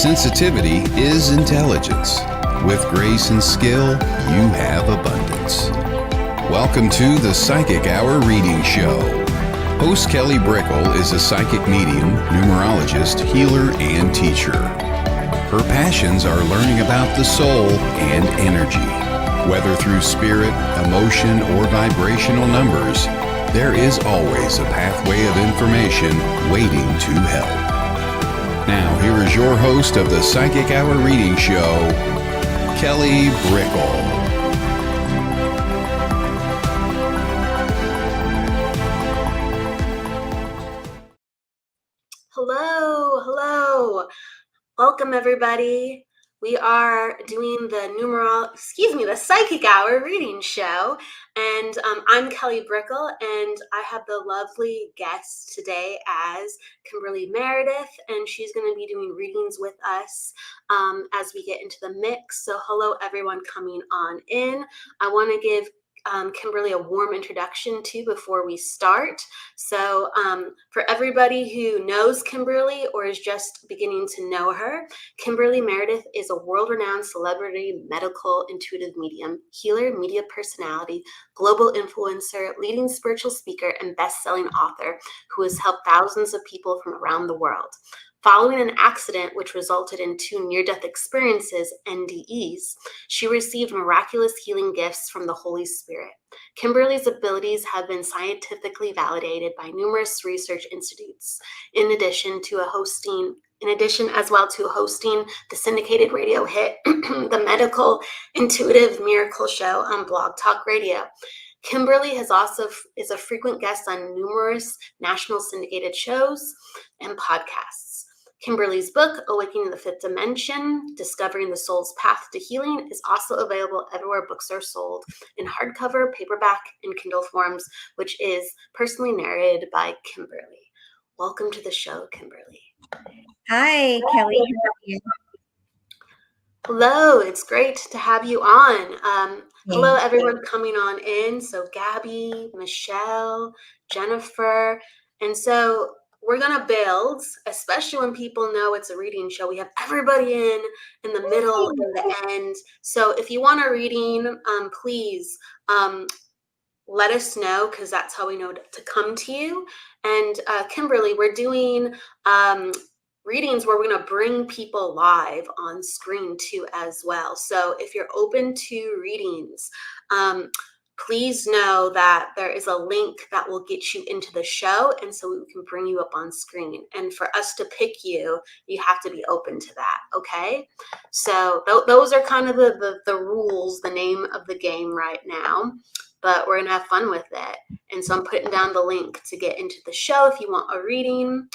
Sensitivity is intelligence. With grace and skill, you have abundance. Welcome to the Psychic Hour Reading Show. Host Kelly Brickel is a psychic medium, numerologist, healer, and teacher. Her passions are learning about the soul and energy. Whether through spirit, emotion, or vibrational numbers, there is always a pathway of information waiting to help. Now, here is your host of the Psychic Hour Reading Show, Kelly Brickel. Hello. Welcome, everybody. We are doing the Psychic Hour Reading Show, and I'm Kelly Brickel, and I have the lovely guest today as Kimberly Meredith, and she's going to be doing readings with us as we get into the mix. So hello, everyone coming on in. I want to give Kimberly a warm introduction too before we start. So for everybody who knows Kimberly or is just beginning to know her, Kimberly Meredith is a world-renowned celebrity medical intuitive medium, healer, media personality, global influencer, leading spiritual speaker, and best-selling author who has helped thousands of people from around the world. Following an accident which resulted in 2 near-death experiences, NDEs, she received miraculous healing gifts from the Holy Spirit. Kimberly's abilities have been scientifically validated by numerous research institutes, in addition as well to hosting the syndicated radio hit, the medical intuitive miracle show on Blog Talk Radio. Kimberly is a frequent guest on numerous national syndicated shows and podcasts. Kimberly's book, Awakening the Fifth Dimension, Discovering the Soul's Path to Healing, is also available everywhere books are sold in hardcover, paperback, and Kindle forms, which is personally narrated by Kimberly. Welcome to the show, Kimberly. Hi, Kelly. How are you? Hello, it's great to have you on. Hello, everyone coming on in. So Gabby, Michelle, Jennifer, and so we're going to build, especially when people know it's a reading show. We have everybody in the middle and the end. So if you want a reading, please let us know, because that's how we know to come to you. And Kimberly, we're doing readings where we're going to bring people live on screen too as well. So if you're open to readings, please know that there is a link that will get you into the show, and so we can bring you up on screen. And for us to pick you, you have to be open to that, okay? So those are kind of the rules, the name of the game right now, but we're going to have fun with it. And so I'm putting down the link to get into the show if you want a reading.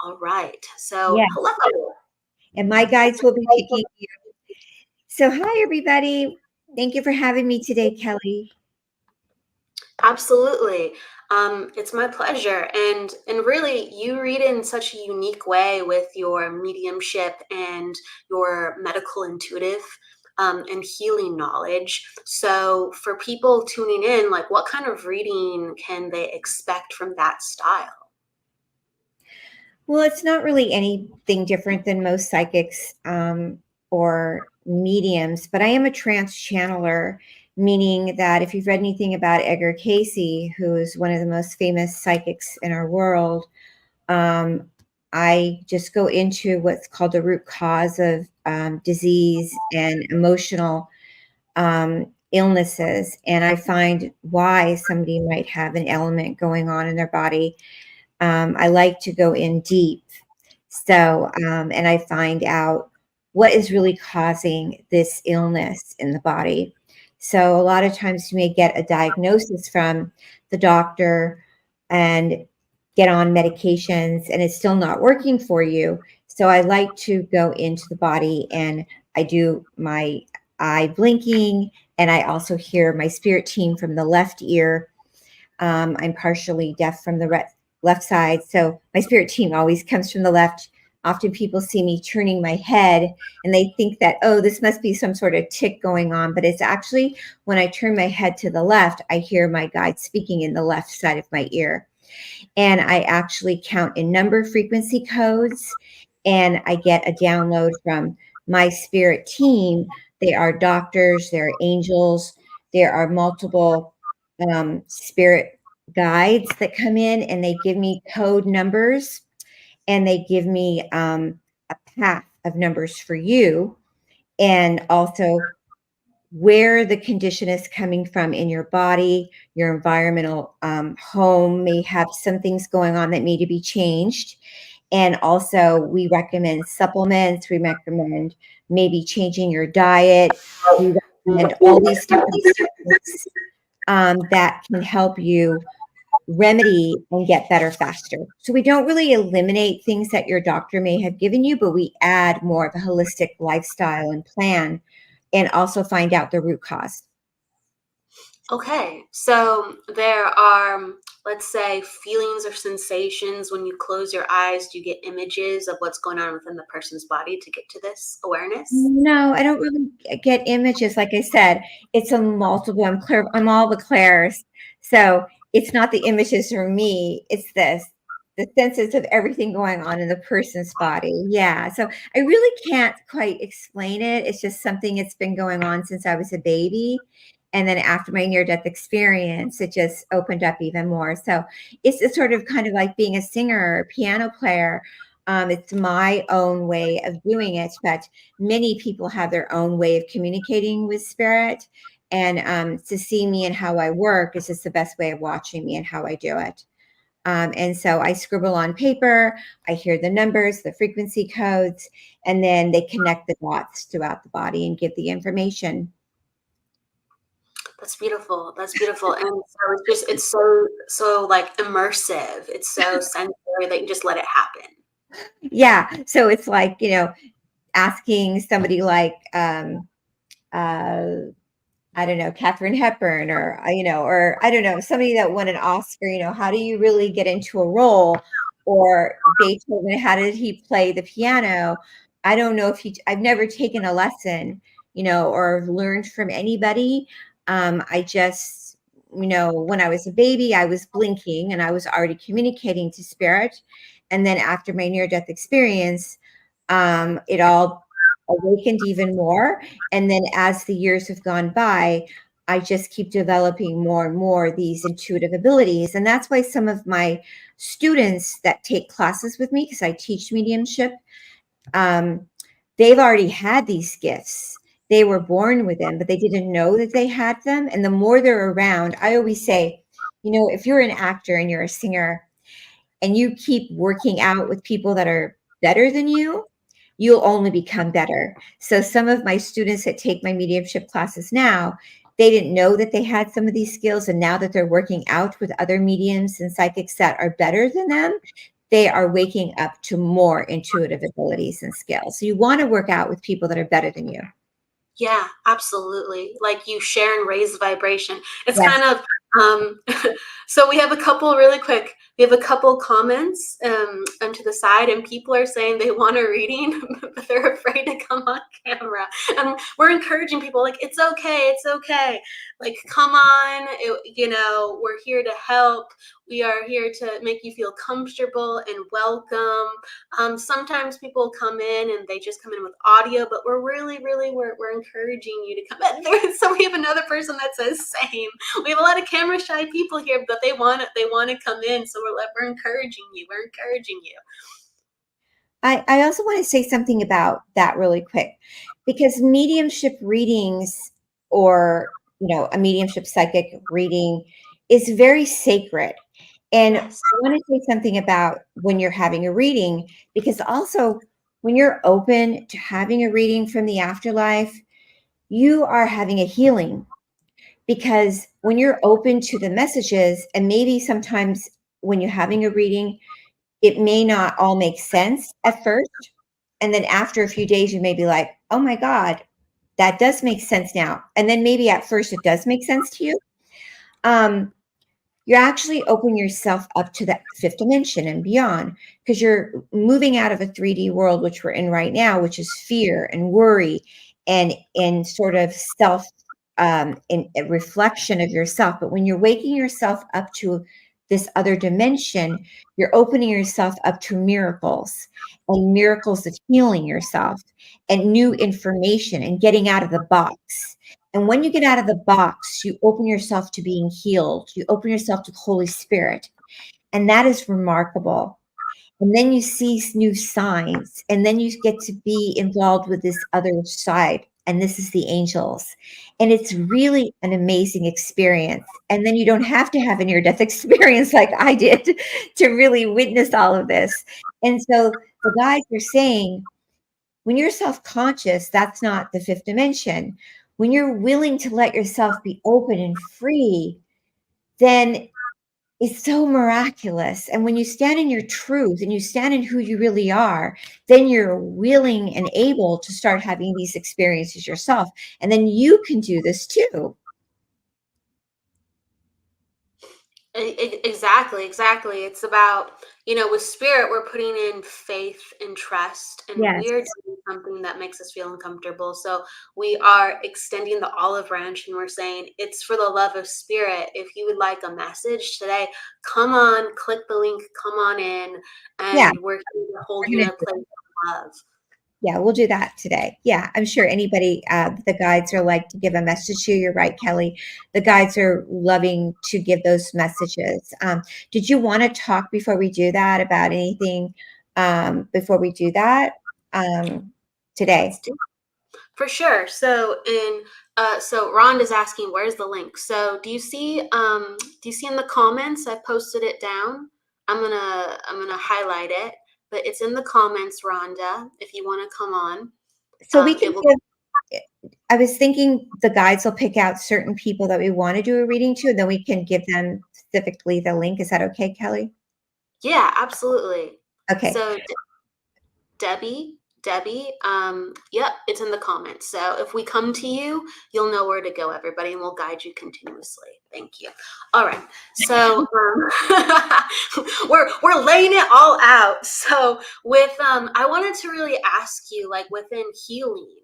All right, so yeah. Hello. And my guides will be picking you. So hi, everybody. Thank you for having me today, Kelly. Absolutely. It's my pleasure. And really, you read in such a unique way with your mediumship and your medical intuitive and healing knowledge. So for people tuning in, like, what kind of reading can they expect from that style? Well, it's not really anything different than most psychics or mediums, but I am a trance channeler, meaning that if you've read anything about Edgar Cayce, who is one of the most famous psychics in our world, I just go into what's called the root cause of disease and emotional illnesses, and I find why somebody might have an ailment going on in their body. I like to go in deep. So, and I find out what is really causing this illness in the body. So a lot of times you may get a diagnosis from the doctor and get on medications and it's still not working for you. So I like to go into the body and I do my eye blinking, and I also hear my spirit team from the left ear. I'm partially deaf from the left side, so my spirit team always comes from the left. Often people see me turning my head and they think that, oh, this must be some sort of tick going on. But it's actually when I turn my head to the left, I hear my guide speaking in the left side of my ear. And I actually count in number frequency codes. and I get a download from my spirit team. They are doctors, they're angels, there are multiple spirit guides that come in, and they give me code numbers, and they give me a path of numbers for you, and also where the condition is coming from in your body. Your environmental home may have some things going on that need to be changed. And also, we recommend supplements. We recommend maybe changing your diet. We recommend all these different things that can help you remedy and get better faster. So we don't really eliminate things that your doctor may have given you, but we add more of a holistic lifestyle and plan, and also find out the root cause. Okay, so there are, let's say, feelings or sensations when you close your eyes. Do you get images of what's going on within the person's body to get to this awareness? No, I don't really get images. Like I said, it's a multiple. I'm all the clairs. So it's not the images for me. It's the senses of everything going on in the person's body. Yeah. So I really can't quite explain it. It's just something that's been going on since I was a baby. And then after my near-death experience, it just opened up even more. So it's sort of kind of like being a singer or a piano player. It's my own way of doing it, but many people have their own way of communicating with spirit. And to see me and how I work is just the best way of watching me and how I do it. And so I scribble on paper, I hear the numbers, the frequency codes, and then they connect the dots throughout the body and give the information. That's beautiful. That's beautiful. And so it's so like immersive. It's so sensory that you just let it happen. Yeah. So it's like, asking somebody like, I don't know, Katharine Hepburn, or or I don't know, somebody that won an Oscar, how do you really get into a role? Or Beethoven, how did he play the piano? I don't know if I've never taken a lesson, or learned from anybody. I just, when I was a baby, I was blinking and I was already communicating to spirit. And then after my near-death experience, it all awakened even more. And then as the years have gone by, I just keep developing more and more these intuitive abilities. And that's why some of my students that take classes with me, because I teach mediumship, they've already had these gifts. They were born with them, but they didn't know that they had them. And the more they're around, I always say, if you're an actor and you're a singer and you keep working out with people that are better than you'll only become better. So some of my students that take my mediumship classes now, they didn't know that they had some of these skills. And now that they're working out with other mediums and psychics that are better than them, they are waking up to more intuitive abilities and skills. So you want to work out with people that are better than you. Yeah, absolutely. Like you share and raise the vibration. It's Yes. kind of so we have a couple really quick. We have a couple comments to the side, and people are saying they want a reading, but they're afraid to come on camera. And we're encouraging people, like, it's okay, it's okay. Like, come on, we're here to help. We are here to make you feel comfortable and welcome. Sometimes people come in and they just come in with audio, but we're really, we're encouraging you to come in. So we have another person that says same. We have a lot of camera shy people here, but they want to come in. So we're encouraging you. We're encouraging you. I also want to say something about that really quick, because mediumship readings, or, a mediumship psychic reading, is very sacred. And Yes. I want to say something about when you're having a reading, because also when you're open to having a reading from the afterlife, you are having a healing. Because when you're open to the messages, and maybe sometimes when you're having a reading, it may not all make sense at first. And then after a few days, you may be like, oh my God, that does make sense now. And then maybe at first it does make sense to you. You're actually opening yourself up to that fifth dimension and beyond, because you're moving out of a 3D world, which we're in right now, which is fear and worry and sort of self, in a reflection of yourself. But when you're waking yourself up to this other dimension, you're opening yourself up to miracles and miracles of healing yourself and new information and getting out of the box. And when you get out of the box, you open yourself to being healed. You open yourself to the Holy Spirit. And that is remarkable. And then you see new signs, and then you get to be involved with this other side. And this is the angels. And it's really an amazing experience. And then you don't have to have a near-death experience like I did to really witness all of this. And so the guys are saying, when you're self-conscious, that's not the fifth dimension. When you're willing to let yourself be open and free, then it's so miraculous. And when you stand in your truth and you stand in who you really are, then you're willing and able to start having these experiences yourself. And then you can do this too. Exactly. It's about, with spirit, we're putting in faith and trust, and Yes. we're doing something that makes us feel uncomfortable. So we are extending the olive branch, and we're saying, it's for the love of spirit. If you would like a message today, come on, click the link, come on in, and Yeah. we're going to hold you in a place of love. Yeah, we'll do that today. Yeah, I'm sure anybody, the guides are like to give a message to you. You're right, Kelly. The guides are loving to give those messages. Did you want to talk before we do that about anything before we do that today? For sure. So so Rhonda's asking, where's the link? So do you see in the comments? I posted it down. I'm gonna highlight it, but it's in the comments, Rhonda, if you want to come on. So we can I was thinking the guides will pick out certain people that we want to do a reading to, and then we can give them specifically the link. Is that okay, Kelly? Yeah, absolutely. Okay. So Debbie, yep, it's in the comments. So if we come to you, you'll know where to go, everybody, and we'll guide you continuously. Thank you. All right. So we're laying it all out. So with I wanted to really ask you, like, within healing,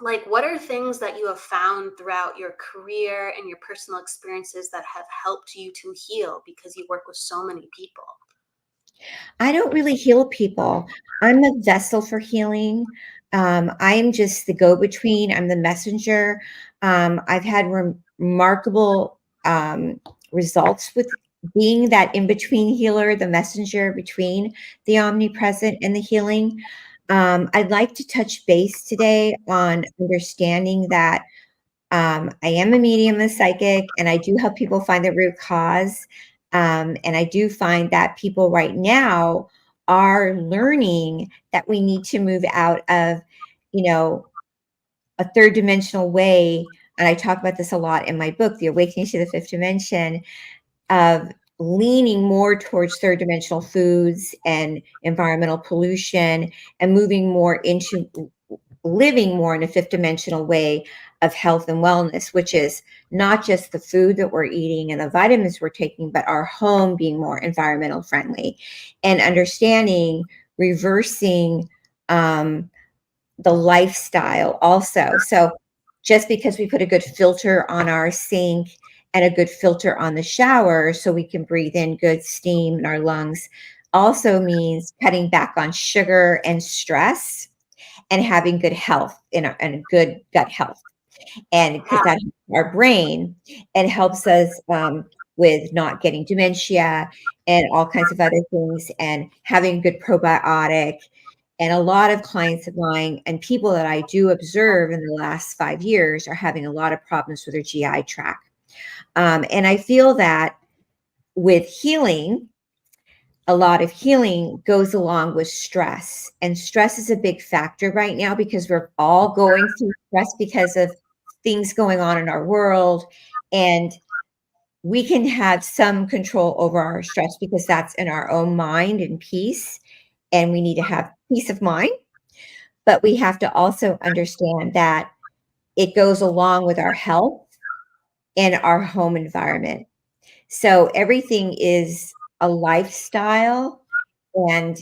like, what are things that you have found throughout your career and your personal experiences that have helped you to heal, because you work with so many people? I don't really heal people. I'm a vessel for healing. I am just the go-between. I'm the messenger. I've had remarkable results with being that in-between healer, the messenger between the omnipresent and the healing. I'd like to touch base today on understanding that I am a medium, a psychic, and I do help people find the root cause. And I do find that people right now are learning that we need to move out of, a third dimensional way. And I talk about this a lot in my book, The Awakening to the Fifth Dimension, of leaning more towards third dimensional foods and environmental pollution and moving more into living more in a fifth dimensional way of health and wellness, which is not just the food that we're eating and the vitamins we're taking, but our home being more environmental friendly, and understanding reversing the lifestyle also. So just because we put a good filter on our sink and a good filter on the shower so we can breathe in good steam in our lungs also means cutting back on sugar and stress and having good health and good gut health. And because that helps our brain and helps us with not getting dementia and all kinds of other things, and having good probiotic. And a lot of clients of mine and people that I do observe in the last 5 years are having a lot of problems with their GI tract. And I feel that with healing, a lot of healing goes along with stress. And stress is a big factor right now because we're all going through stress because of things going on in our world. And we can have some control over our stress because that's in our own mind and peace. And we need to have peace of mind. But we have to also understand that it goes along with our health and our home environment. So everything is a lifestyle, and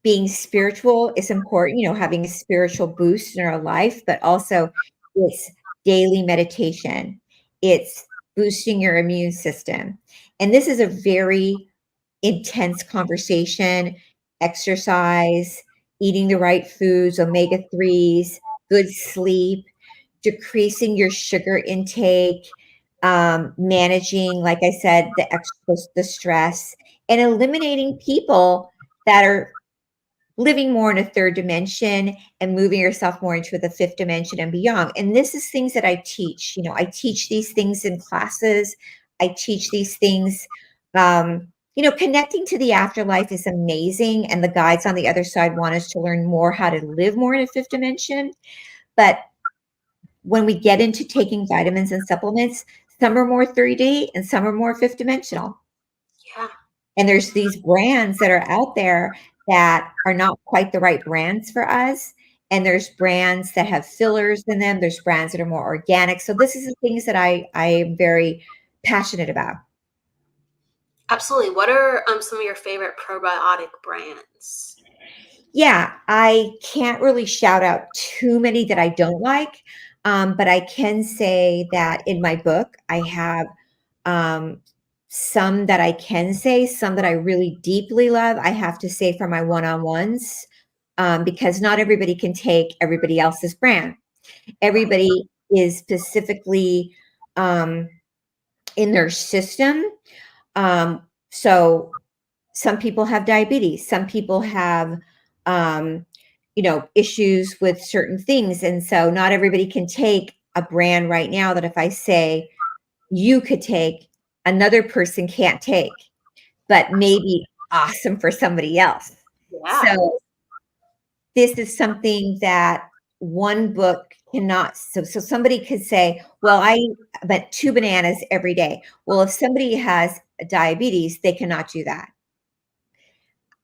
being spiritual is important, having a spiritual boost in our life, but also it's daily meditation. It's boosting your immune system. And this is a very intense conversation: exercise, eating the right foods, omega-3s, good sleep, decreasing your sugar intake, managing, like I said, the stress, and eliminating people that are living more in a third dimension and moving yourself more into the fifth dimension and beyond. And this is things that I teach. I teach these things in classes. I teach these things. Connecting to the afterlife is amazing. And the guides on the other side want us to learn more how to live more in a fifth dimension. But when we get into taking vitamins and supplements, some are more 3D and some are more fifth dimensional. Yeah. And there's these brands that are out there that are not quite the right brands for us. And there's brands that have fillers in them. There's brands that are more organic. So this is the things that I am very passionate about. Absolutely. What are some of your favorite probiotic brands? Yeah, I can't really shout out too many that I don't like, but I can say that in my book, I have some that I can say, some that I really deeply love. I have to say for my one-on-ones, because not everybody can take everybody else's brand. Everybody is specifically in their system. So some people have diabetes, some people have issues with certain things, and so not everybody can take a brand right now that if I say you could take, another person can't take, but maybe awesome for somebody else. Yeah. So this is something that one book cannot. So somebody could say, well, I eat 2 bananas every day. Well, if somebody has diabetes, they cannot do that.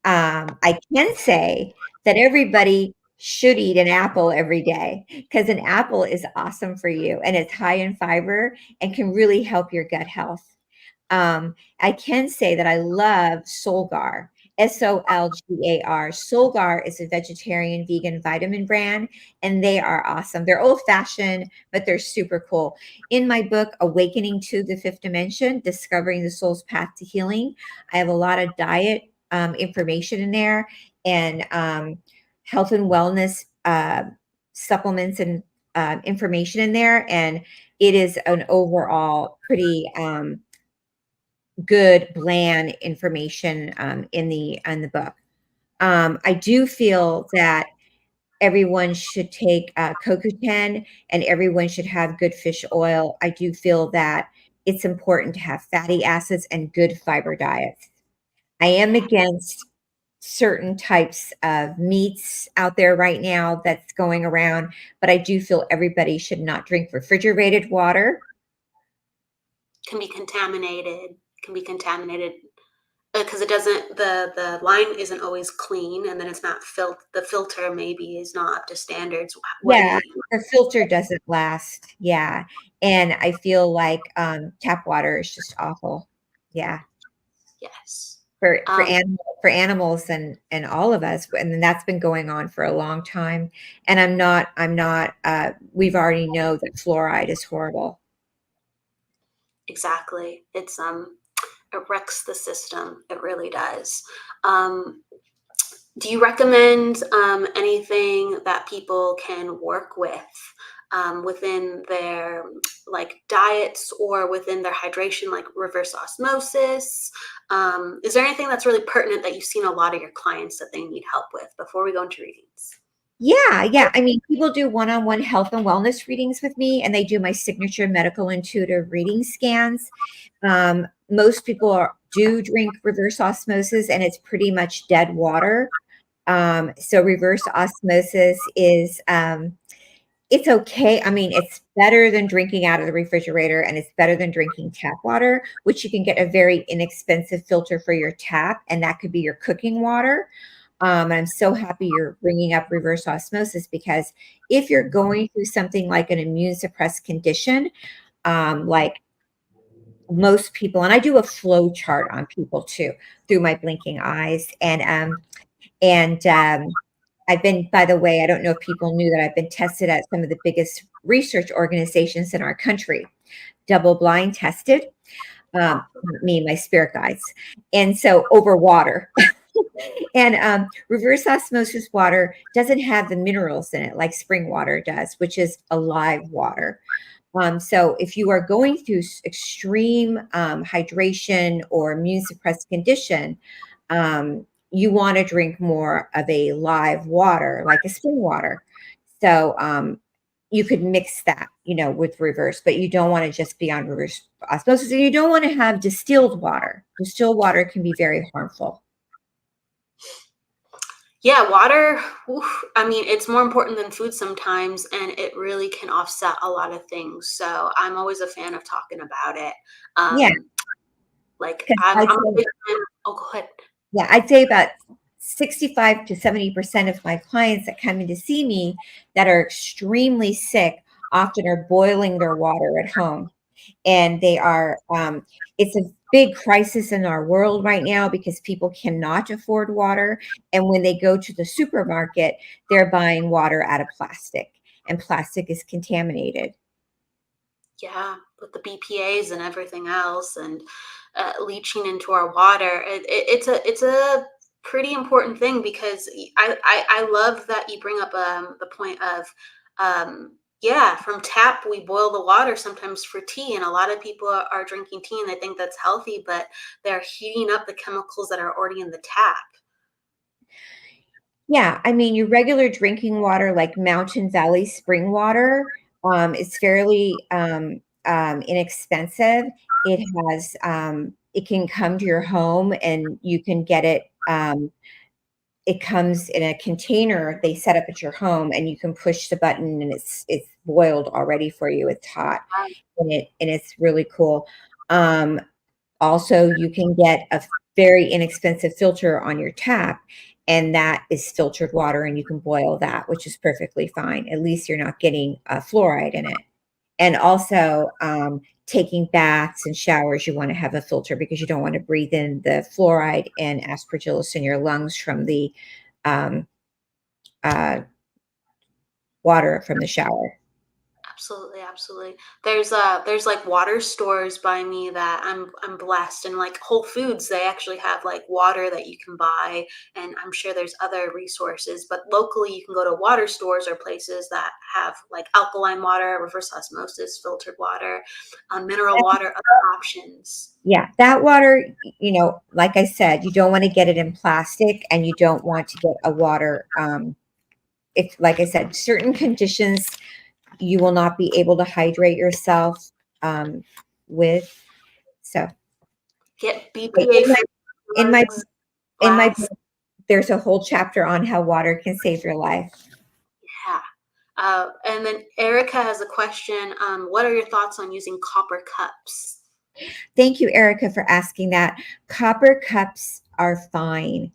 I can say that everybody should eat an apple every day, because an apple is awesome for you and it's high in fiber and can really help your gut health. I can say that I love Solgar, Solgar. Solgar is a vegetarian vegan vitamin brand, and they are awesome. They're old fashioned, but they're super cool. In my book, Awakening to the Fifth Dimension, Discovering the Soul's Path to Healing, I have a lot of diet information in there, and health and wellness supplements and information in there. And it is an overall pretty good, bland information in the book. I do feel that everyone should take CoQ10 and everyone should have good fish oil. I do feel that it's important to have fatty acids and good fiber diets. I am against certain types of meats out there right now that's going around, but I do feel everybody should not drink refrigerated water. Can be contaminated because it doesn't, the line isn't always clean, and then it's not the filter maybe is not up to standards. Yeah, the filter doesn't last. Yeah. And I feel like tap water is just awful. Yeah. Yes. For animals and all of us. And then that's been going on for a long time. And I'm not we've already know that fluoride is horrible. Exactly. It wrecks the system. It really does. Do you recommend anything that people can work with within their diets or within their hydration, like reverse osmosis? Is there anything that's really pertinent that you've seen a lot of your clients that they need help with before we go into readings? Yeah. I mean, people do one-on-one health and wellness readings with me, and they do my signature medical intuitive reading scans. Most people do drink reverse osmosis, and it's pretty much dead water. So reverse osmosis is, it's okay. I mean, it's better than drinking out of the refrigerator, and it's better than drinking tap water, which you can get a very inexpensive filter for your tap, and that could be your cooking water. And I'm so happy you're bringing up reverse osmosis, because if you're going through something like an immune suppressed condition, like most people, and I do a flow chart on people too through my blinking eyes, and I've been, by the way, I don't know if people knew that I've been tested at some of the biggest research organizations in our country. double blind tested. Not me, my spirit guides. And so over water. And reverse osmosis water doesn't have the minerals in it like spring water does, which is alive water. So if you are going through extreme hydration or immune suppressed condition, you want to drink more of a live water, like a spring water. So you could mix that, with reverse, but you don't want to just be on reverse osmosis, and you don't want to have distilled water. Distilled water can be very harmful. Yeah, water, oof, I mean, it's more important than food sometimes, and it really can offset a lot of things. So I'm always a fan of talking about it. Yeah, Like because I'm a big fan. Oh, go ahead. yeah, I'd say about 65 to 70% of my clients that come in to see me that are extremely sick often are boiling their water at home. And they are, it's a big crisis in our world right now because people cannot afford water. And when they go to the supermarket, they're buying water out of plastic, and plastic is contaminated. Yeah, with the BPAs and everything else, and leaching into our water, it's a pretty important thing because I love that you bring up the point of yeah, from tap we boil the water sometimes for tea, and a lot of people are drinking tea and they think that's healthy, but they're heating up the chemicals that are already in the tap. Yeah, I mean, your regular drinking water, like Mountain Valley spring water, is fairly inexpensive. It can come to your home and you can get it. It comes in a container they set up at your home, and you can push the button and it's boiled already for you. It's hot, and it's really cool. Um, Also, you can get a very inexpensive filter on your tap, and that is filtered water, and you can boil that, which is perfectly fine. At least you're not getting fluoride in it. And also, taking baths and showers, you want to have a filter because you don't want to breathe in the fluoride and aspergillus in your lungs from the um, uh, water from the shower. Absolutely, absolutely. There's like water stores by me that I'm blessed, and like Whole Foods, they actually have like water that you can buy, and I'm sure there's other resources, but locally you can go to water stores or places that have like alkaline water, reverse osmosis, filtered water, mineral water, other options. Yeah, that water, like I said, you don't want to get it in plastic, and you don't want to get a water. If, like I said, certain conditions you will not be able to hydrate yourself with. So Get BPA in my free in my mugs, in my glass. book, there's a whole chapter on how water can save your life. Yeah. And then Erica has a question. What are your thoughts on using copper cups? Thank you, Erica, for asking that. Copper cups are fine.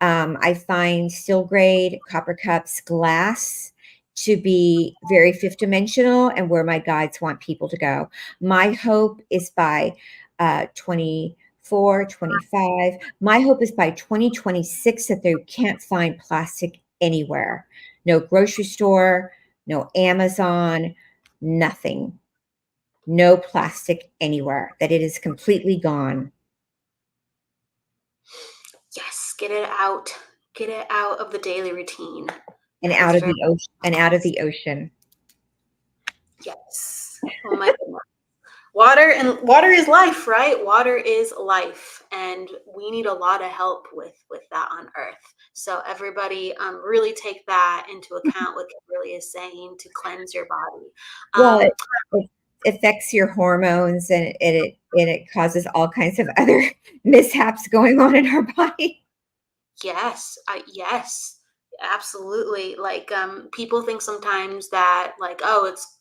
I find steel grade copper cups, glass, to be very fifth dimensional and where my guides want people to go. My hope is by 24, 25. My hope is by 2026 that they can't find plastic anywhere. No grocery store, no Amazon, nothing. No plastic anywhere, that it is completely gone. Yes, get it out. Get it out of the daily routine. And That out is of very, the ocean, and out of the ocean. yes. Oh my goodness. Water is life, right? Water is life, and we need a lot of help with that on Earth. So everybody, really take that into account. What Kimberly is saying to cleanse your body. Well, Um, it affects your hormones, and it causes all kinds of other mishaps going on in our body. Yes, absolutely. Like, people think sometimes that like, oh, it's,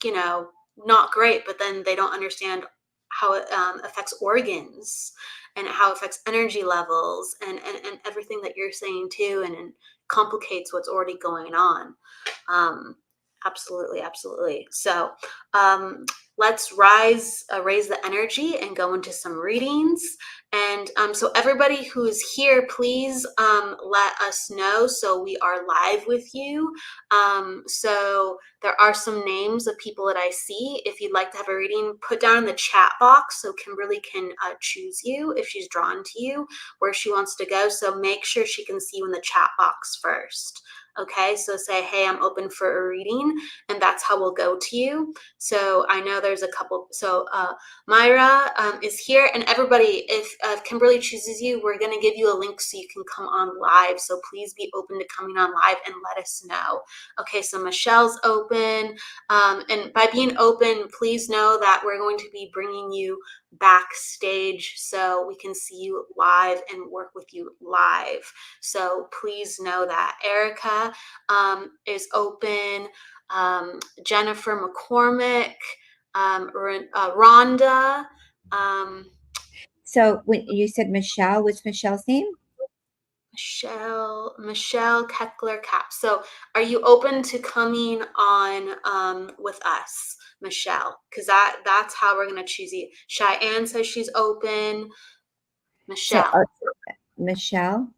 not great, but then they don't understand how it affects organs and how it affects energy levels and everything that you're saying too, and complicates what's already going on. Um, absolutely, absolutely. So, um, let's raise the energy and go into some readings. And so everybody who is here, please let us know so we are live with you. So there are some names of people that I see. If you'd like to have a reading, put down in the chat box so Kimberly can choose you if she's drawn to you, where she wants to go. So make sure she can see you in the chat box first. Okay, so say, hey, I'm open for a reading, and that's how we'll go to you. So I know there's a couple. So Myra is here, and everybody, if Kimberly chooses you, we're going to give you a link so you can come on live. So please be open to coming on live and let us know. Okay, so Michelle's open, and by being open, please know that we're going to be bringing you backstage so we can see you live and work with you live. So please know that. Erica is open. Jennifer McCormick, Rhonda. So when you said Michelle, what's Michelle's name? Michelle Keckler Cap. So are you open to coming on with us, Michelle? Because that's how we're going to choose you. Cheyenne says she's open. Michelle. So, Michelle?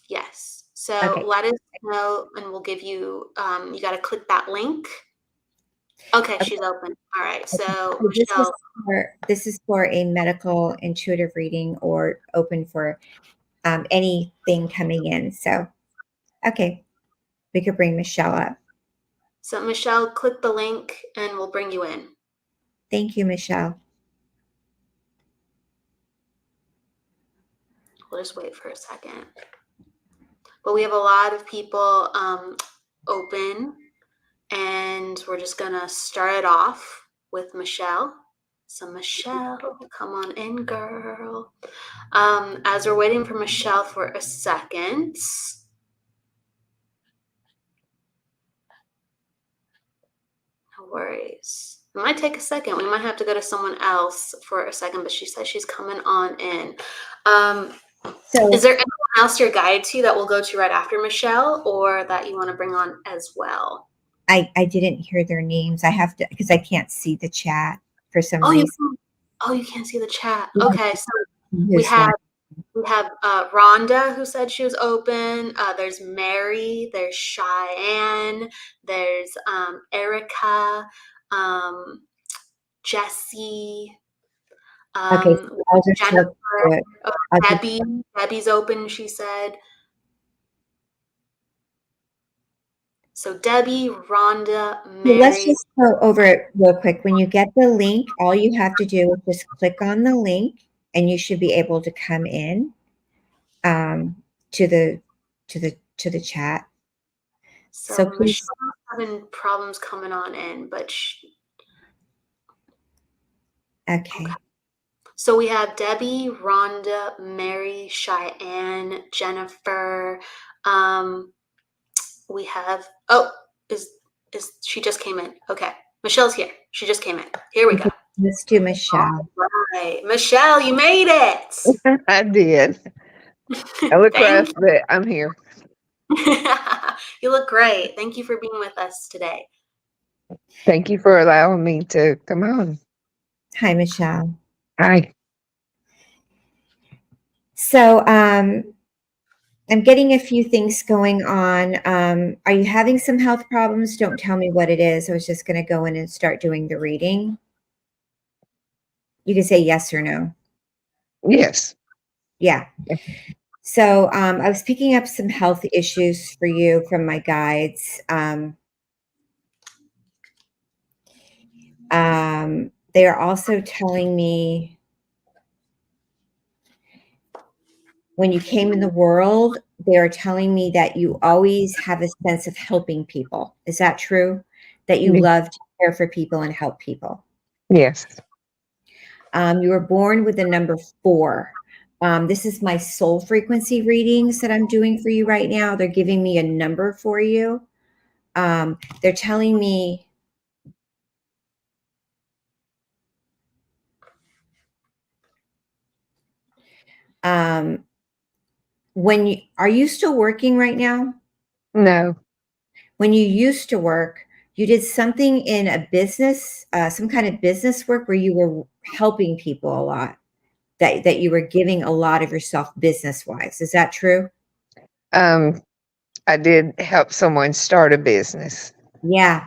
Yes. So Okay. let us know and we'll give you, you got to click that link. Okay, she's open. All right. So Michelle. This is for a medical intuitive reading or open for anything coming in. So, okay, we could bring Michelle up. So Michelle, click the link and we'll bring you in. Thank you, Michelle. We'll just wait for a second. But we have a lot of people open, and we're just gonna start it off with Michelle. So Michelle, come on in, girl. As we're waiting for Michelle for a second. No worries. It might take a second. We might have to go to someone else for a second, but she says she's coming on in. So is there anyone else you're guided to that we'll go to right after Michelle, or that you want to bring on as well? I didn't hear their names. I have to, because I can't see the chat for some reason. You can't see the chat. Okay, so we have Rhonda, who said she was open. There's Mary. There's Cheyenne. There's Erica. Jessie. Okay, so I'll just Jennifer. Debbie's open, she said. So Debbie, Rhonda, Mary. Let's just go over it real quick. When you get the link, all you have to do is just click on the link, and you should be able to come in to the chat. So please. Michelle's having problems coming on in, but okay. So we have Debbie, Rhonda, Mary, Cheyenne, Jennifer. We have is she just came in? Okay, Michelle's here. She just came in. Here we go. Let's do Michelle. All right, Michelle, you made it. I did. I look rough, but I'm here. You look great. Thank you for being with us today. Thank you for allowing me to come on. Hi, Michelle. Hi. So, I'm getting a few things going on. Are you having some health problems? Don't tell me what it is. I was just going to go in and start doing the reading. You can say yes or no. Yes. Yeah. So I was picking up some health issues for you from my guides. They are also telling me when you came in the world, they are telling me that you always have a sense of helping people. Is that true? That you love to care for people and help people? Yes. You were born with the number 4. This is my soul frequency readings that I'm doing for you right now. They're giving me a number for you. They're telling me are you still working right now? No. When you used to work, You did something in a business, some kind of business work where you were helping people a lot, that you were giving a lot of yourself business-wise. Is that true? Um, I did help someone start a business. Yeah.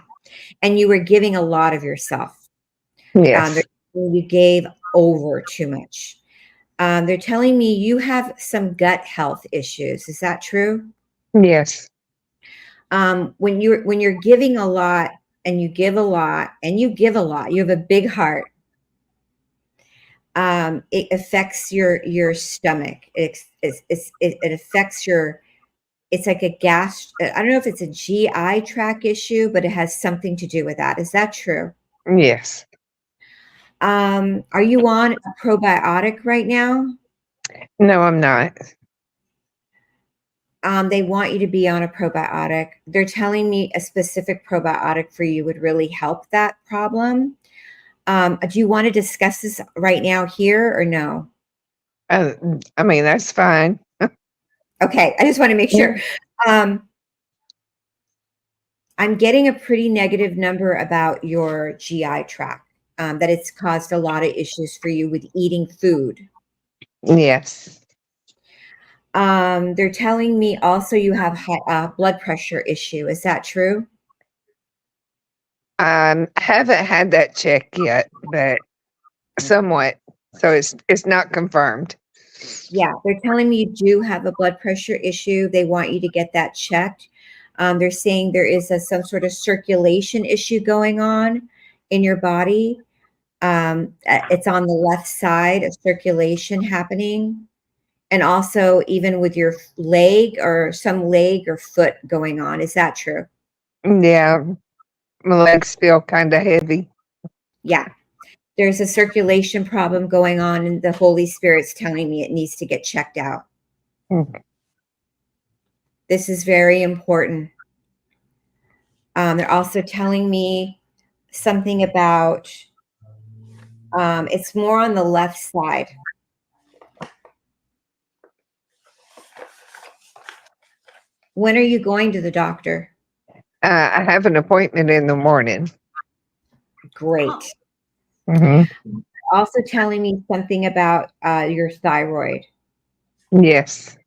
And you were giving a lot of yourself. Yes. You gave over too much. They're telling me you have some gut health issues. Is that true? Yes. When you're giving a lot and you give a lot and you give a lot, you have a big heart. It affects your stomach. It affects your. It's like a gas. I don't know if it's a GI tract issue, but it has something to do with that. Is that true? Yes. Are you on a probiotic right now? No, I'm not. They want you to be on a probiotic. They're telling me a specific probiotic for you would really help that problem. Do you want to discuss this right now here or no? I mean, that's fine. Okay, I just want to make sure. I'm getting a pretty negative number about your GI tract, that it's caused a lot of issues for you with eating food. Yes. They're telling me also you have high blood pressure issue. Is that true? I haven't had that check yet, but somewhat. So it's not confirmed. Yeah, they're telling me you do have a blood pressure issue. They want you to get that checked. They're saying there is some sort of circulation issue going on in your body. It's on the left side of circulation happening. And also even with your leg or some leg or foot going on. Is that true? Yeah. My legs feel kind of heavy. Yeah. There's a circulation problem going on, and the Holy Spirit's telling me it needs to get checked out. Okay. This is very important. They're also telling me something about, it's more on the left side. When are you going to the doctor? I have an appointment in the morning. Great. Mm-hmm. Also telling me something about your thyroid. Yes.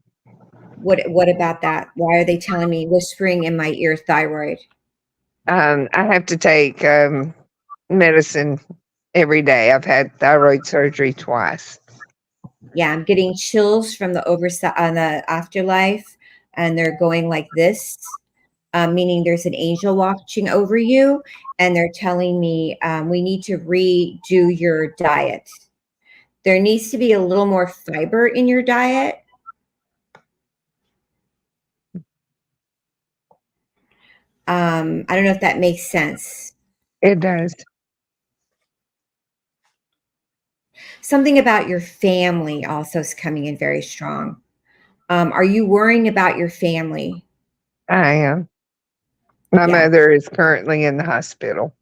What about that? Why are they telling me, whispering in my ear, thyroid? I have to take medicine every day. I've had thyroid surgery twice. Yeah, I'm getting chills from the oversight on the afterlife, and they're going like this, meaning there's an angel watching over you, and they're telling me we need to redo your diet. There needs to be a little more fiber in your diet. I don't know if that makes sense. It does. Something about your family also is coming in very strong. Are you worrying about your family? I am. My Yeah. mother is currently in the hospital.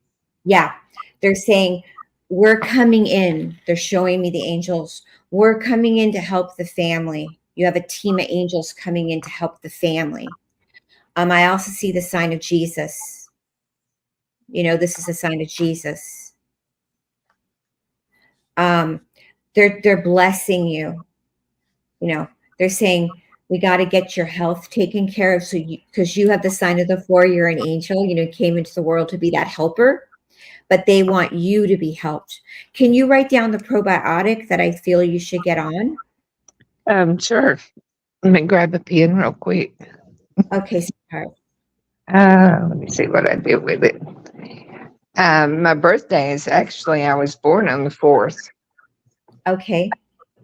Yeah. They're saying, we're coming in. They're showing me the angels. We're coming in to help the family. You have a team of angels coming in to help the family. I also see the sign of Jesus. You know, this is a sign of Jesus. They're blessing you. You know, they're saying, we got to get your health taken care of. So because you have the sign of the 4, you're an angel, you know, came into the world to be that helper, but they want you to be helped. Can you write down the probiotic that I feel you should get on? Sure. Let me grab a pen real quick. Okay, sweetheart. Let me see what I did with it. My birthday is actually, I was born on the 4th. Okay.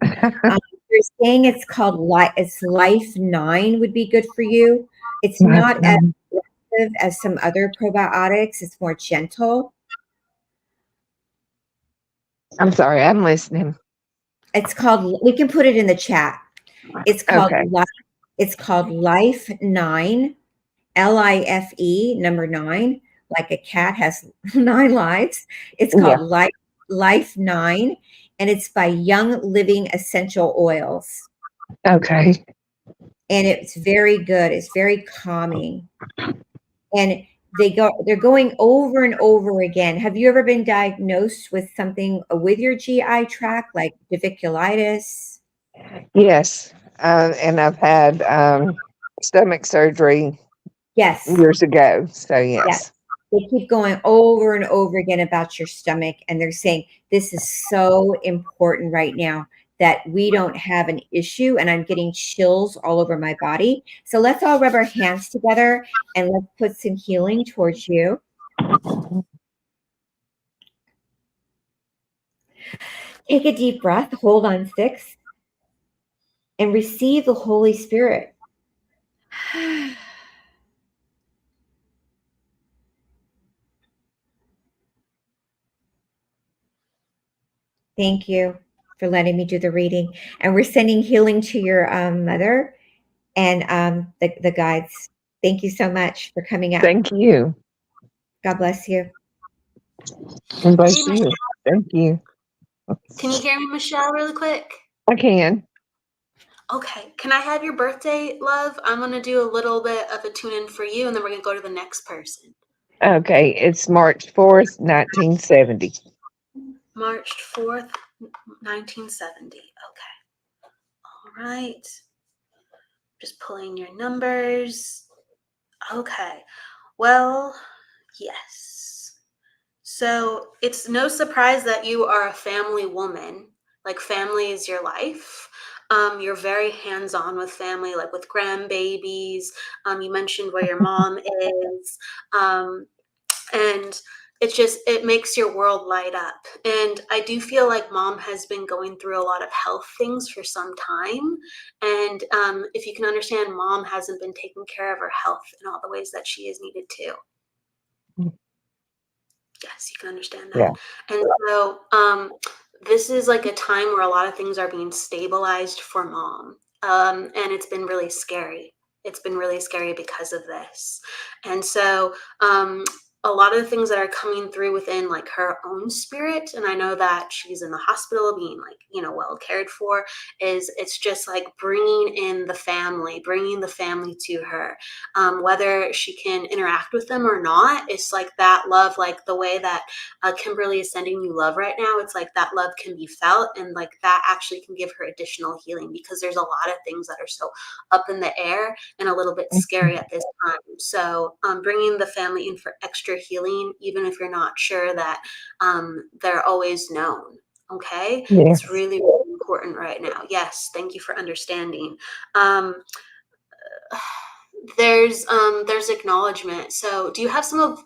You're saying it's called it's Life 9 would be good for you. It's not as aggressive as some other probiotics. It's more gentle. I'm sorry, I'm listening. It's called, we can put it in the chat. It's called Okay. It's called Life 9, LIFE, number 9, like a cat has 9 lives. It's called Life 9, and it's by Young Living Essential Oils. Okay. And it's very good. It's very calming. And they're going over and over again. Have you ever been diagnosed with something with your GI tract, like diverticulitis? Yes. And I've had stomach surgery Yes. years ago. So, Yes. yes. They keep going over and over again about your stomach, and they're saying this is so important right now that we don't have an issue, and I'm getting chills all over my body. So let's all rub our hands together and let's put some healing towards you. Take a deep breath, hold on 6, and receive the Holy Spirit. Thank you for letting me do the reading. And we're sending healing to your mother and the guides. Thank you so much for coming up. Thank you. God bless you. And bless Hey, you. Michelle, Thank you. can you hear me, Michelle, really quick? I can. Okay. Can I have your birthday, love? I'm going to do a little bit of a tune in for you, and then we're going to go to the next person. Okay. It's March 4th, 1970. March 4th, 1970. Okay. All right. Just pulling your numbers. Okay. Well, yes. So it's no surprise that you are a family woman. Like, family is your life. You're very hands-on with family, like with grandbabies. You mentioned where your mom is. And it makes your world light up. And I do feel like mom has been going through a lot of health things for some time. And if you can understand, mom hasn't been taking care of her health in all the ways that she is needed to. Yes, you can understand that. Yeah. And so this is like a time where a lot of things are being stabilized for mom. And it's been really scary. It's been really scary because of this. And so a lot of the things that are coming through within like her own spirit, and I know that she's in the hospital being like, well cared for, is it's just like bringing the family to her. Whether she can interact with them or not, it's like that love, like the way that Kimberly is sending you love right now. It's like that love can be felt, and like that actually can give her additional healing, because there's a lot of things that are so up in the air and a little bit scary at this time. So bringing the family in for extra healing, even if you're not sure that they're always known. Okay. Yes. It's really, really important right now. Yes. Thank you for understanding. There's acknowledgement. So do you have some of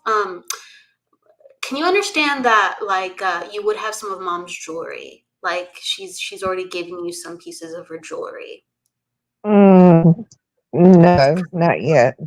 can you understand that like you would have some of mom's jewelry, like she's already given you some pieces of her jewelry? No, not yet.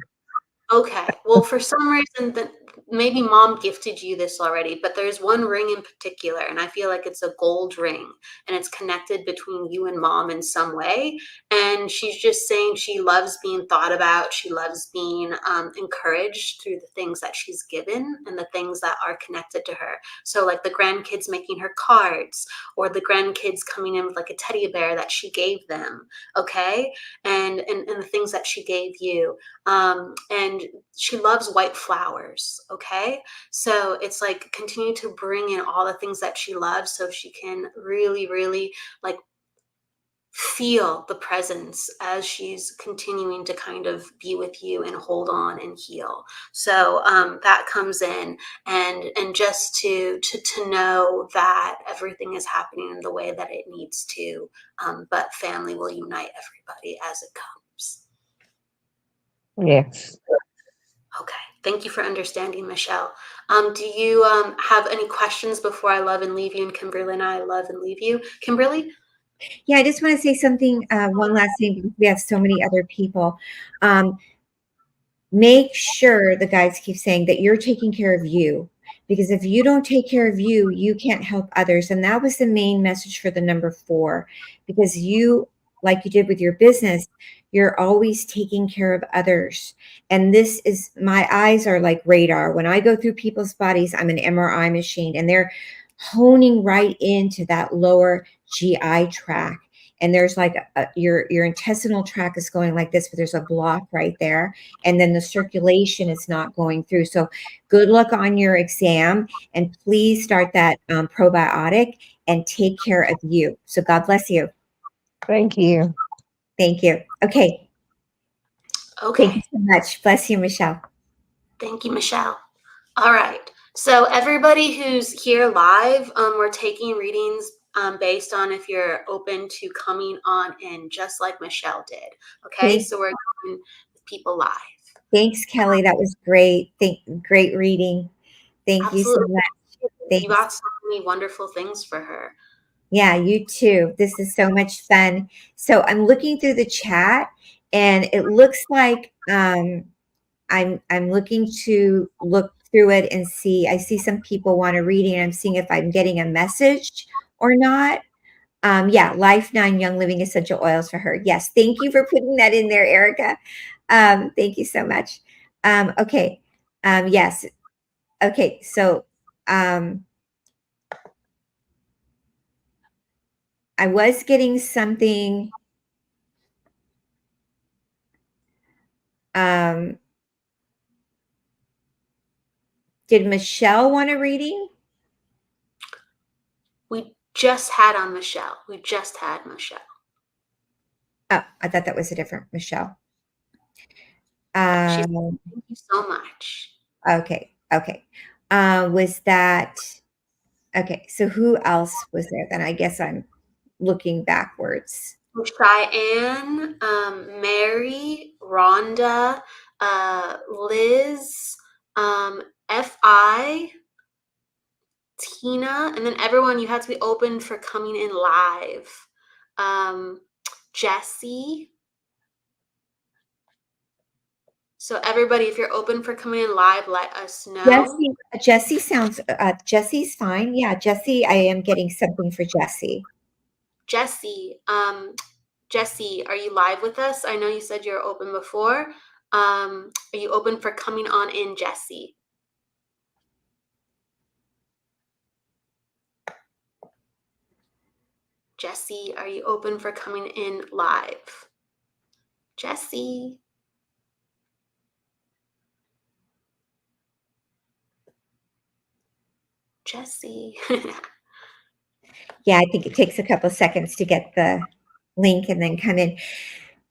Okay. Well, for some reason, that maybe mom gifted you this already, but there's one ring in particular, and I feel like it's a gold ring, and it's connected between you and mom in some way. And she's just saying she loves being thought about. She loves being encouraged through the things that she's given and the things that are connected to her. So like the grandkids making her cards, or the grandkids coming in with like a teddy bear that she gave them. Okay. And the things that she gave you. And she loves white flowers. Okay. So it's like continue to bring in all the things that she loves, so she can really, really like feel the presence as she's continuing to kind of be with you and hold on and heal. So that comes in, and just to know that everything is happening in the way that it needs to, but family will unite everybody as it comes. Yes. Okay. Thank you for understanding, Michelle. Do you have any questions before I love and leave you, and Kimberly and I love and leave you? Kimberly? Yeah, I just want to say something, one last thing, because we have so many other people. Make sure, the guides keep saying, that you're taking care of you, because if you don't take care of you, you can't help others. And that was the main message for the number 4, because you, like you did with your business, you're always taking care of others. And this is, my eyes are like radar. When I go through people's bodies, I'm an MRI machine, and they're honing right into that lower GI tract. and there's like your intestinal tract is going like this, but there's a block right there, and then the circulation is not going through. So good luck on your exam, and please start that probiotic and take care of you. So God bless you. Thank you. Thank you. Okay. Okay. Thank you so much. Bless you, Michelle. Thank you, Michelle. All right. So everybody who's here live, we're taking readings based on if you're open to coming on in, just like Michelle did. Okay. So we're going with people live. Thanks, Kelly. That was great. Great reading. Thank you so much. Thanks. You got so many wonderful things for her. Yeah, you too. This is so much fun. So I'm looking through the chat, and it looks like I'm looking to look through it and see. I see some people want a reading. I'm seeing if I'm getting a message or not. Yeah, Life 9 Young Living Essential Oils for her. Yes, thank you for putting that in there, Erica. Thank you so much. Okay. Yes. Okay. So I was getting something. Did Michelle want a reading? We just had on Michelle. We just had Michelle. Oh, I thought that was a different Michelle. Thank you so much. Okay. Okay. Was that okay? So who else was there? Then I guess I'm looking backwards. Cheyenne, Mary, Rhonda, Liz, Fi, Tina, and then everyone, you had to be open for coming in live. Jesse. So everybody, if you're open for coming in live, let us know. Jesse sounds, Jesse's fine. Yeah, Jesse, I am getting something for Jesse. Jesse, Jesse, are you live with us? I know you said you're open before. Are you open for coming on in, Jesse? Jesse, are you open for coming in live? Jesse. Jesse. Yeah, I think it takes a couple of seconds to get the link and then come in.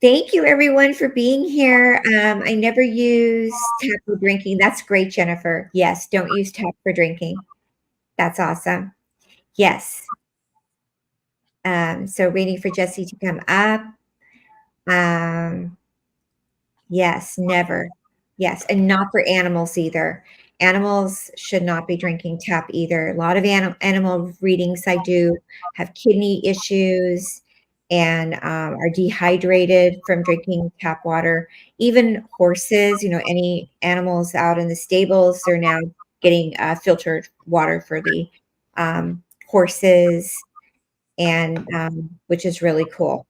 Thank you, everyone, for being here. I never use tap for drinking. That's great, Jennifer. Yes, don't use tap for drinking. That's awesome. Yes. So waiting for Jesse to come up. Yes, never. Yes, and not for animals either. Animals should not be drinking tap either. A lot of animal readings I do have kidney issues and are dehydrated from drinking tap water. Even horses, any animals out in the stables, they're now getting filtered water for the horses, and which is really cool.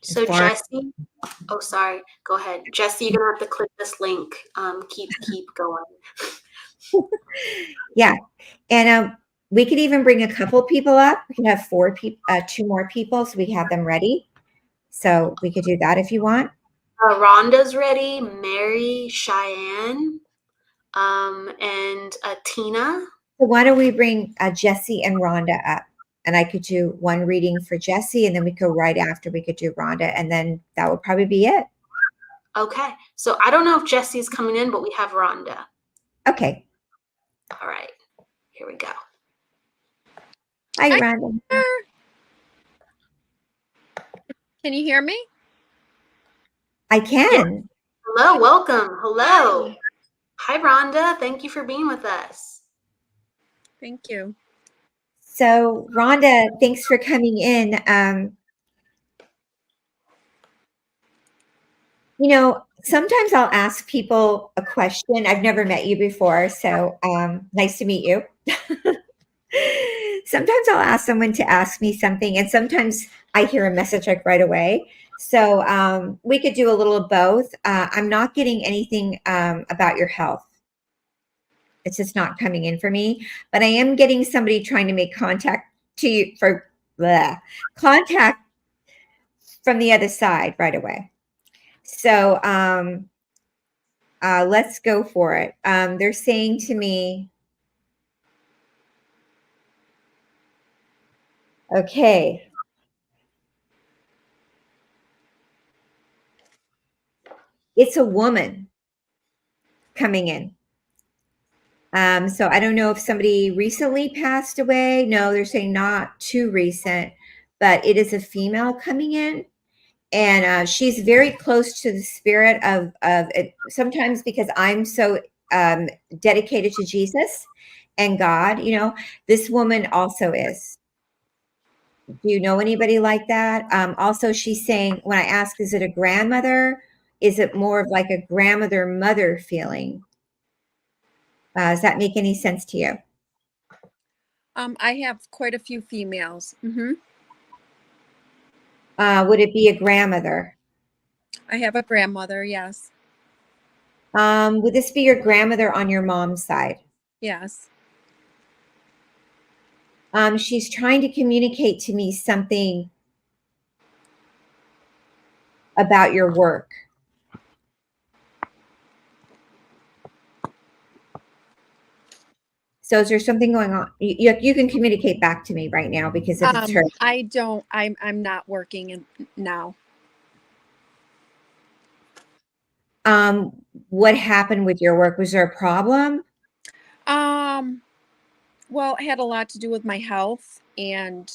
So Jesse, oh, sorry. Go ahead. Jesse, you're going to have to click this link. Keep going. Yeah. And we could even bring a couple people up. We can have 4 people, 2 more people, so we have them ready. So we could do that if you want. Rhonda's ready. Mary, Cheyenne, and Tina. So why don't we bring Jesse and Rhonda up? And I could do one reading for Jesse, and then we could right after we could do Rhonda, and then that would probably be it. Okay. So I don't know if Jesse's coming in, but we have Rhonda. Okay. All right. Here we go. Hi, Rhonda. Can you hear me? I can. Yeah. Hello. Welcome. Hello. Hi, Rhonda. Thank you for being with us. Thank you. So, Rhonda, thanks for coming in. Sometimes I'll ask people a question. I've never met you before, so nice to meet you. Sometimes I'll ask someone to ask me something, and sometimes I hear a message like right away. So we could do a little of both. I'm not getting anything about your health. It's just not coming in for me, but I am getting somebody trying to make contact to you for contact from the other side right away. So let's go for it. They're saying to me, okay. It's a woman coming in. So I don't know if somebody recently passed away. No, they're saying not too recent, but it is a female coming in. And she's very close to the spirit of it. Sometimes because I'm so dedicated to Jesus and God, you know, this woman also is. Do you know anybody like that? Also, she's saying, when I ask, is it a grandmother? Is it more of like a grandmother mother feeling? Does that make any sense to you? I have quite a few females. Would it be a grandmother? I have a grandmother. Yes. Would this be your grandmother on your mom's side? Yes. She's trying to communicate to me something about your work. So is there something going on? You can communicate back to me right now, because if it's her. I don't. I'm not working now. What happened with your work? Was there a problem? Well, it had a lot to do with my health and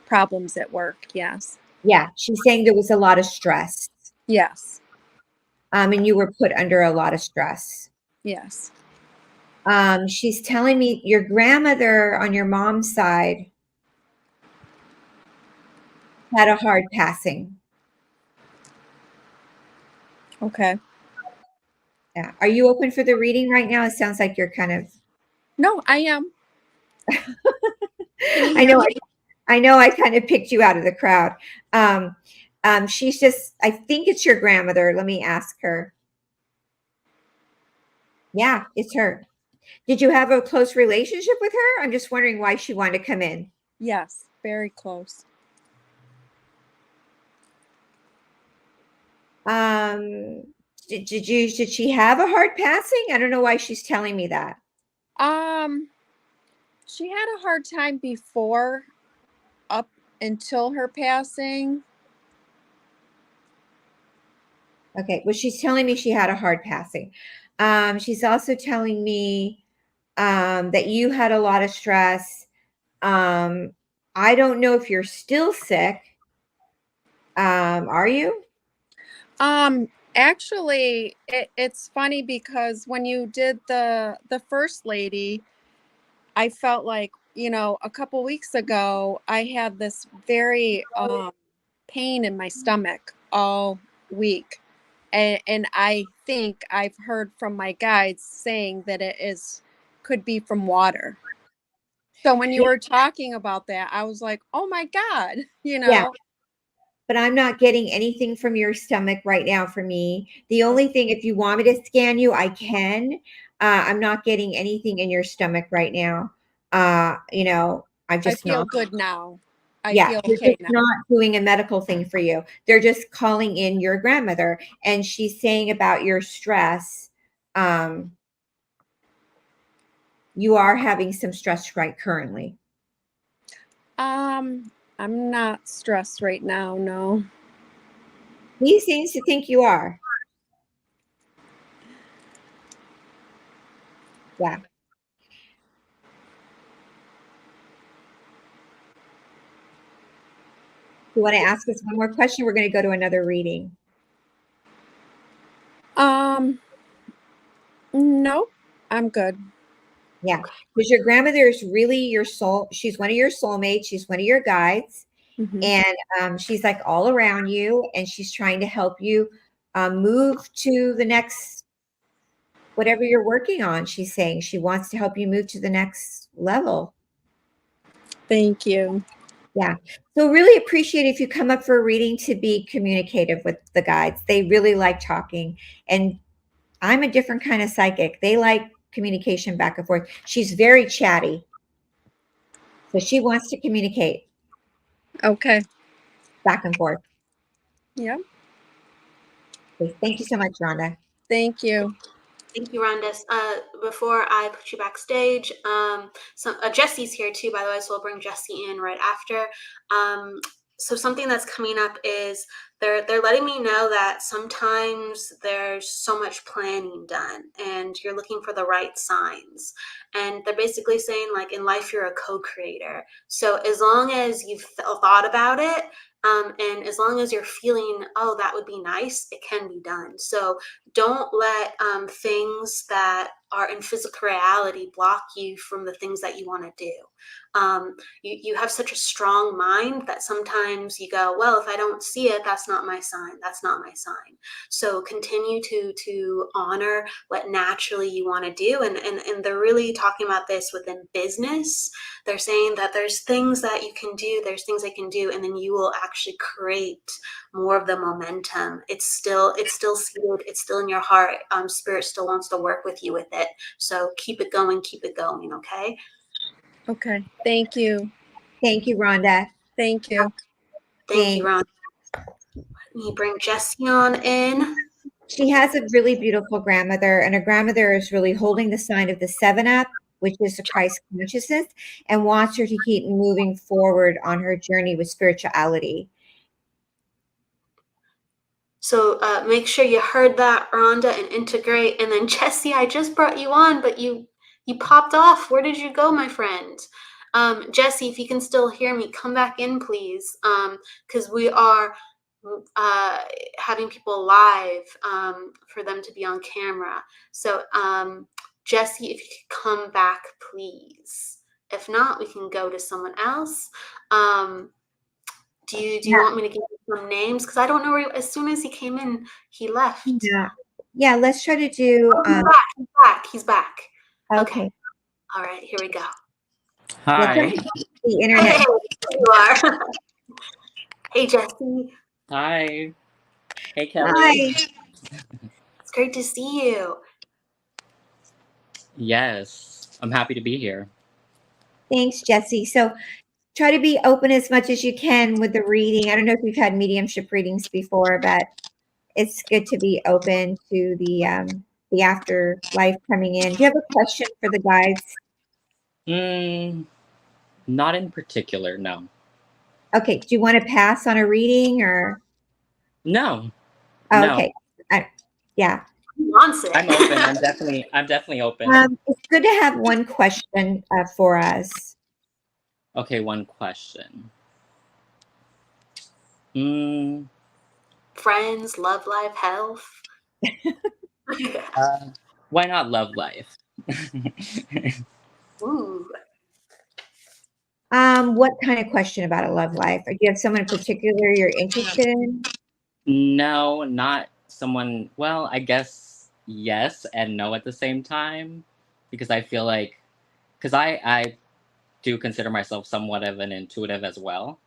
problems at work. Yes. Yeah, she's saying there was a lot of stress. Yes. And you were put under a lot of stress. Yes. She's telling me your grandmother on your mom's side had a hard passing. Okay. Yeah. Are you open for the reading right now? It sounds like you're kind of. No, I am. I know I kind of picked you out of the crowd. She's just, I think it's your grandmother. Let me ask her. Yeah, it's her. Did you have a close relationship with her? I'm just wondering why she wanted to come in. Yes, very close. Did she have a hard passing? I don't know why she's telling me that. She had a hard time before, up until her passing. Okay, well, she's telling me she had a hard passing. She's also telling me that you had a lot of stress. I don't know if you're still sick. Are you? Actually, it's funny because when you did the first lady, I felt like, a couple weeks ago, I had this very pain in my stomach all week. And I think I've heard from my guides saying that could be from water. So when you were talking about that, I was like, oh my God, Yeah. But I'm not getting anything from your stomach right now for me. The only thing, if you want me to scan you, I can. I'm not getting anything in your stomach right now. I'm just I feel not. good now. I Yeah, feel they're okay just now. not doing a medical thing for you. They're just calling in your grandmother, and she's saying about your stress. You are having some stress right currently. I'm not stressed right now, no. He seems to think you are. Yeah. You want to ask us one more question? We're going to go to another reading. Nope, I'm good. Yeah, because your grandmother is really your soul. She's one of your soulmates. She's one of your guides. And she's like all around you, and she's trying to help you move to the next, whatever you're working on. She's saying she wants to help you move to the next level. Thank you. Yeah. So really appreciate if you come up for a reading to be communicative with the guides. They really like talking. And I'm a different kind of psychic. They like communication back and forth. She's very chatty. So she wants to communicate. Okay. back and forth. Yeah. Okay, thank you so much, Rhonda. Thank you. Thank you, Rhonda. Before I put you backstage, Jesse's here too, by the way, so we'll bring Jesse in right after. So something that's coming up is they're letting me know that sometimes there's so much planning done and you're looking for the right signs. And they're basically saying, like, in life, you're a co-creator. So as long as you've thought about it, and as long as you're feeling, oh, that would be nice, it can be done. So don't let things that are in physical reality block you from the things that you want to do. You have such a strong mind that sometimes you go, well, if I don't see it, that's not my sign. That's not my sign. So continue to honor what naturally you want to do. And they're really talking about this within business. They're saying that there's things that you can do, there's things I can do, and then you will actually create more of the momentum. It's still sealed, it's still in your heart. Spirit still wants to work with you with it. So keep it going, okay? Okay. Thank you. Thank you, Rhonda. Thank you. Thank you, Ron. Let me bring Jessie on in. She has a really beautiful grandmother, and her grandmother is really holding the sign of the 7-Up, which is the Christ consciousness, and wants her to keep moving forward on her journey with spirituality. So make sure you heard that, Rhonda, and integrate. And then Jessie, I just brought you on, but you popped off. Where did you go, my friend? Jessie, if you can still hear me, come back in, please, because we are having people live for them to be on camera. So Jessie, if you could come back, please. If not, we can go to someone else. Do you want me to give you some names? Because I don't know where as soon as he came in, he left. Yeah, let's try to do He's back. okay. All right, here we go. Hi. The internet. Hey, there you are. Hey, Jessie. Hi. Hey, Kelly. Hi. It's great to see you. Yes, I'm happy to be here. Thanks, Jessie. So try to be open as much as you can with the reading. I don't know if you've had mediumship readings before, but it's good to be open to the afterlife coming in. Do you have a question for the guides? Not in particular, no. Okay. Do you want to pass on a reading or? No. Oh, no. okay. Yeah. He wants it. I'm open. I'm definitely open. It's good to have one question for us. Okay, one question. Friends, love life, health. Why not love life? Ooh. What kind of question about a love life? Do you have someone in particular you're interested in? No, not someone. Well, I guess yes and no at the same time, because I feel like, because I do consider myself somewhat of an intuitive as well.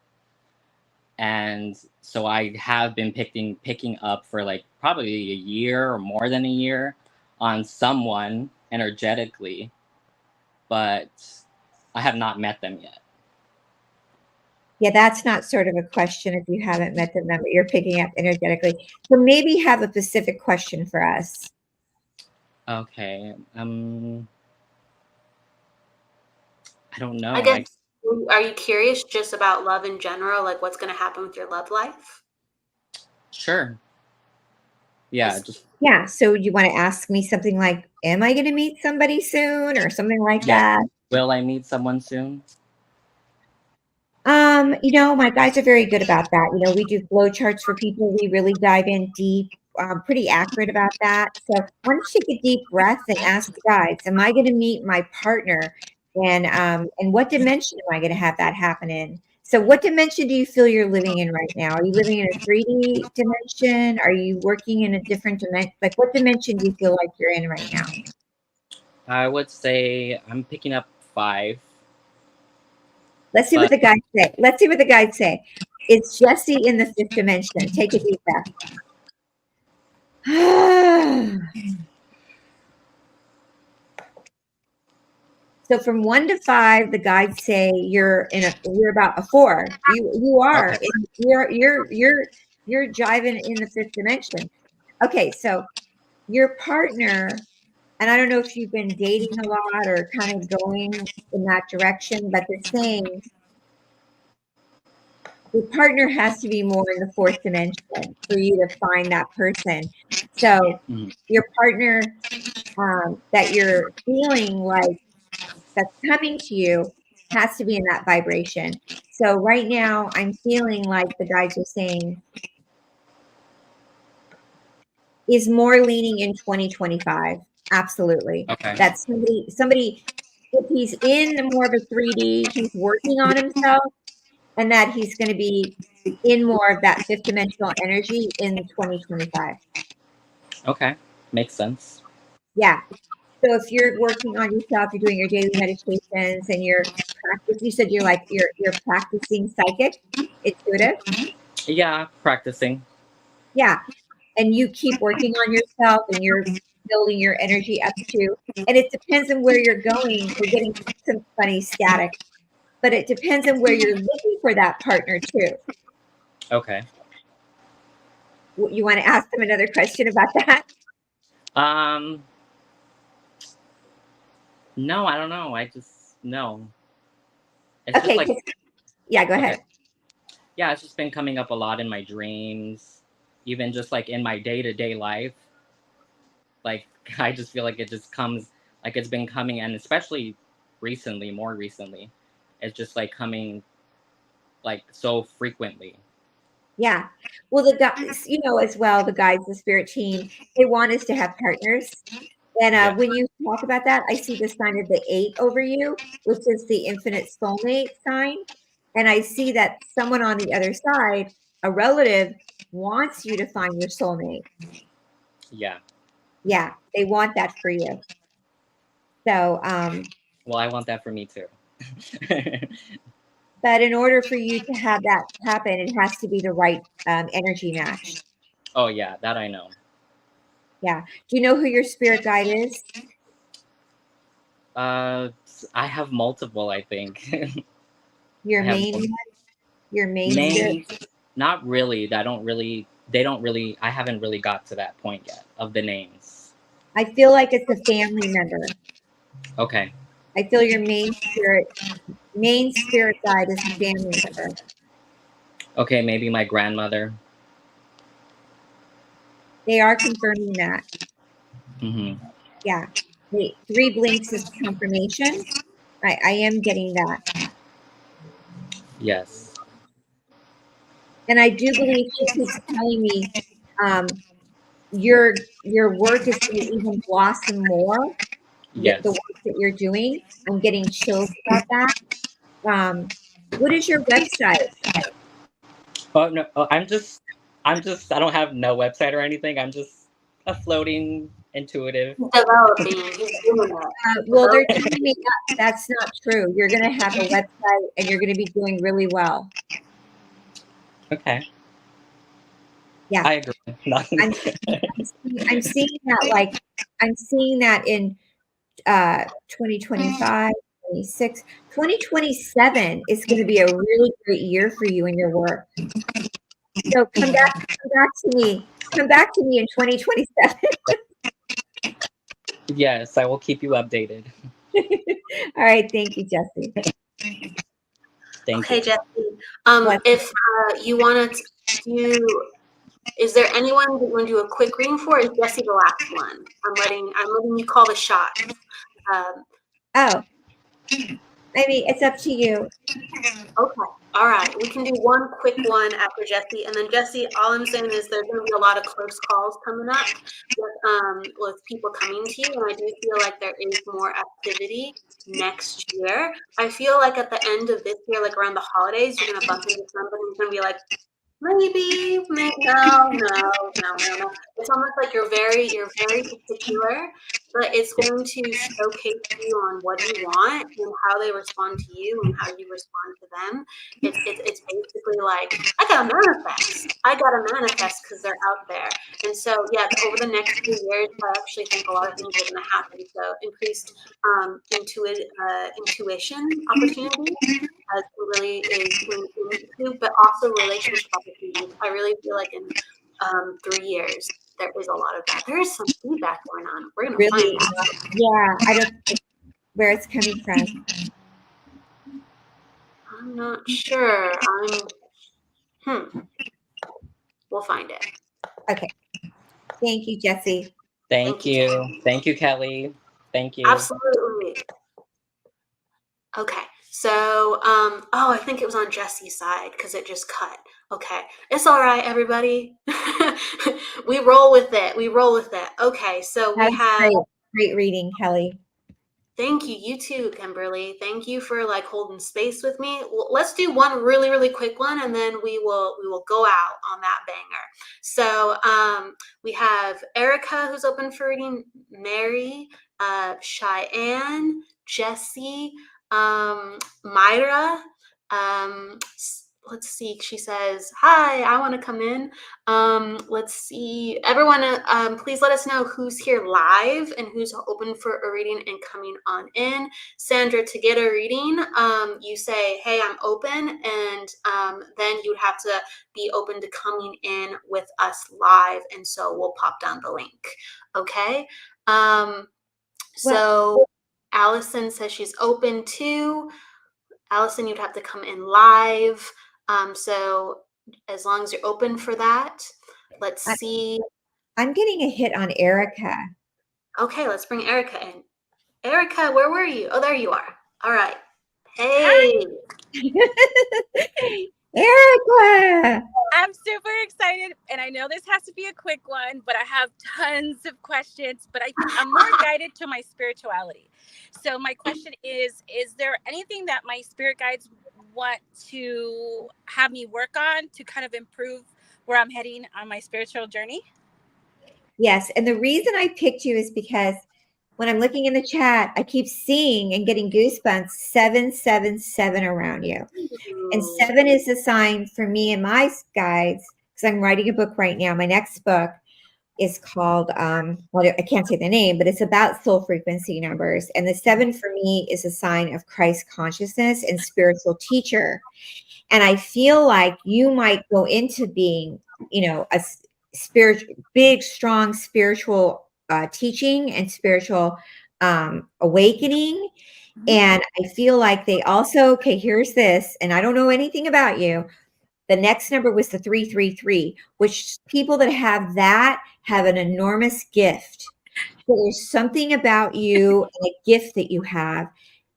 And so I have been picking up for like probably a year or more than a year on someone energetically, but I have not met them yet. Yeah, that's not sort of a question if you haven't met them, but you're picking up energetically. So maybe have a specific question for us. Okay. I don't know. I guess, are you curious just about love in general? Like what's going to happen with your love life? Sure. Yeah. Yeah. So you want to ask me something like, am I going to meet somebody soon or something like that? Will I meet someone soon? My guides are very good about that. We do flow charts for people. We really dive in deep, pretty accurate about that. So why don't you take a deep breath and ask the guides, am I going to meet my partner? And what dimension am I going to have that happen in? So what dimension do you feel you're living in right now? Are you living in a 3D dimension? Are you working in a different dimension? Like what dimension do you feel like you're in right now? I would say I'm picking up 5. Let's see what the guides say. It's Jessie in the 5th dimension. Take a deep breath. So from 1 to 5, the guides say you're about a 4. You are. Okay. And you're jiving in the 5th dimension. Okay, so your partner, and I don't know if you've been dating a lot or kind of going in that direction, but they're saying the partner has to be more in the 4th dimension for you to find that person. So Mhm. your partner that you're feeling like that's coming to you has to be in that vibration. So right now I'm feeling like the guides are saying is more leaning in 2025. Absolutely. Okay. That somebody, if he's in more of a 3D, he's working on himself, and that he's going to be in more of that 5th dimensional energy in 2025. Okay. Makes sense. Yeah. So if you're working on yourself, you're doing your daily meditations and you're practicing, you said you're practicing psychic, intuitive. Yeah, practicing. Yeah. And you keep working on yourself and you're building your energy up too. And it depends on where you're going. We're getting some funny static, but it depends on where you're looking for that partner too. Okay. You want to ask them another question about that? No, I don't know. No. It's just Okay. like, Yeah, go okay. ahead. Yeah, it's just been coming up a lot in my dreams, even just like in my day-to-day life. Like, I just feel like it just comes, like it's been coming, and especially recently, more recently, it's just like coming like so frequently. Yeah. Well, the guys, as well, the guides, the spirit team, they want us to have partners. And Yeah. when you talk about that, I see the sign of the 8 over you, which is the infinite soulmate sign. And I see that someone on the other side, a relative, wants you to find your soulmate. Yeah. Yeah, they want that for you. So, Well, I want that for me too. but in order for you to have that happen, it has to be the right energy match. Oh yeah, that I know. Yeah. Do you know who your spirit guide is? I have multiple, I think. Your I have main one? Your main main, spirit? not really. I haven't really got to that point yet of the names. I feel like it's a family member. Okay. I feel your main spirit guide is a family member. Okay, maybe my grandmother. They are confirming that. Mm-hmm. Yeah. Wait, 3 blinks is confirmation. I am getting that. Yes. And I do believe she keeps telling me your work is going to even blossom more. Yes. The work that you're doing. I'm getting chills about that. What is your website? Oh no, I don't have no website or anything. I'm just a floating intuitive. Developing. He's doing it. Well, they're telling me that's not true. You're going to have a website and you're going to be doing really well. Okay. Yeah. I agree. I'm seeing that I'm seeing that in 2025, 26, 2027 is going to be a really great year for you and your work. So come back to me. Come back to me in 2027. Yes, I will keep you updated. All right. Thank you, Jesse. Thank Okay, you. Jesse. If you want to do, is there anyone that you want to do a quick reading for? Or is Jesse the last one? I'm letting you call the shot. Oh, I mean, it's up to you. Okay. All right. We can do one quick one after Jesse. And then Jesse, all I'm saying is there's going to be a lot of close calls coming up with people coming to you. And I do feel like there is more activity next year. I feel like at the end of this year, like around the holidays, you're going to bump into somebody who's going to be like, maybe, no. no. It's almost like you're very particular, but it's going to showcase you on what you want and how they respond to you and how you respond to them. It's basically like, I gotta manifest because they're out there. And so, yeah, over the next few years, I actually think a lot of things are going to happen. So increased intuition opportunity as it really is into, but also relationship opportunities. I really feel like in 3 years, there is a lot of that. There is some feedback going on. We're going to find Really? out. Yeah, I don't know where it's coming from. I'm not sure. We'll find it. Okay. Thank you, Jesse. Thank you. Thank you, Kelly. Thank you. Absolutely. Okay. So, I think it was on Jesse's side because it just cut. Okay. It's all right, everybody. We roll with it. Okay. So we have. Great reading, Kelly. Thank you. You too, Kimberly. Thank you for holding space with me. Well, let's do one really, really quick one, and then we will go out on that banger. So we have Erica, who's open for reading, Mary, Cheyenne, Jessie, Myra. Let's see. She says, "Hi, I want to come in." Let's see. Everyone, please let us know who's here live and who's open for a reading and coming on in. Sandra, to get a reading, you say, "Hey, I'm open," and then you'd have to be open to coming in with us live, and so we'll pop down the link. Okay. So Allison says she's open too. Allison, you'd have to come in live. So as long as you're open for that, let's see. I'm getting a hit on Erica. Okay, let's bring Erica in. Erica, where were you? Oh, there you are. All right. Hey. Erica. I'm super excited, and I know this has to be a quick one, but I have tons of questions, but I'm more guided to my spirituality. So my question is there anything that my spirit guides want to have me work on to kind of improve where I'm heading on my spiritual journey? Yes, and the reason I picked you is because when I'm looking in the chat, I keep seeing and getting goosebumps 777 around you. And 7 is a sign for me and my guides, because I'm writing a book right now. My next book is called, I can't say the name, but it's about soul frequency numbers. And the 7 for me is a sign of Christ consciousness and spiritual teacher. And I feel like you might go into being, a spiritual, big, strong spiritual teaching and spiritual awakening. And I feel like they also, okay, here's this, and I don't know anything about you. The next number was the 333, which people that have that have an enormous gift. So there's something about you, a gift that you have,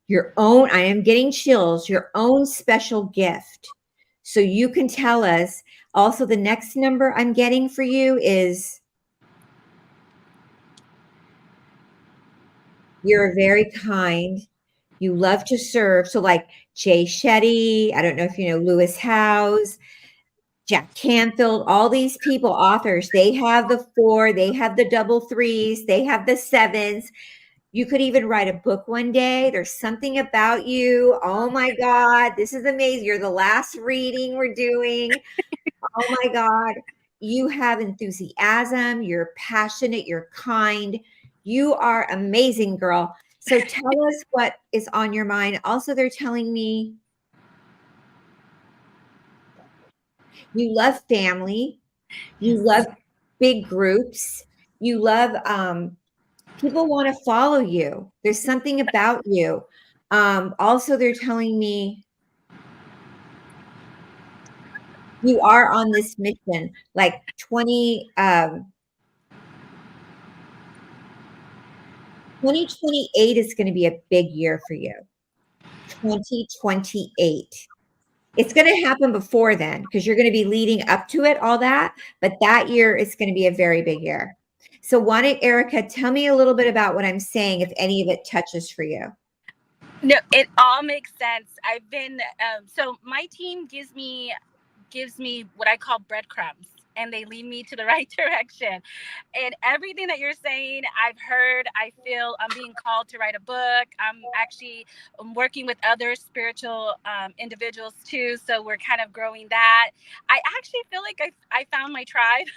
your own, I am getting chills, your own special gift. So you can tell us. Also, the next number I'm getting for you is you're very kind. You love to serve. So like Jay Shetty, I don't know if you know Lewis Howes, Jack Canfield, all these people, authors, they have the 4, they have the double 3s, they have the 7s. You could even write a book one day. There's something about you. Oh my God, this is amazing. You're the last reading we're doing. Oh my God. You have enthusiasm. You're passionate. You're kind. You are amazing, girl. So tell us what is on your mind. Also, they're telling me you love family. You love big groups. You love, people want to follow you. There's something about you. Also, they're telling me you are on this mission, like 2028 is going to be a big year for you. 2028. It's going to happen before then because you're going to be leading up to it, all that. But that year is going to be a very big year. So why don't, Erica, tell me a little bit about what I'm saying, if any of it touches for you. No, it all makes sense. I've been, so my team gives me what I call breadcrumbs. and they lead me to the right direction. And everything that you're saying, I've heard. I feel I'm being called to write a book. I'm actually working with other spiritual individuals too. So we're kind of growing that. I actually feel like I found my tribe,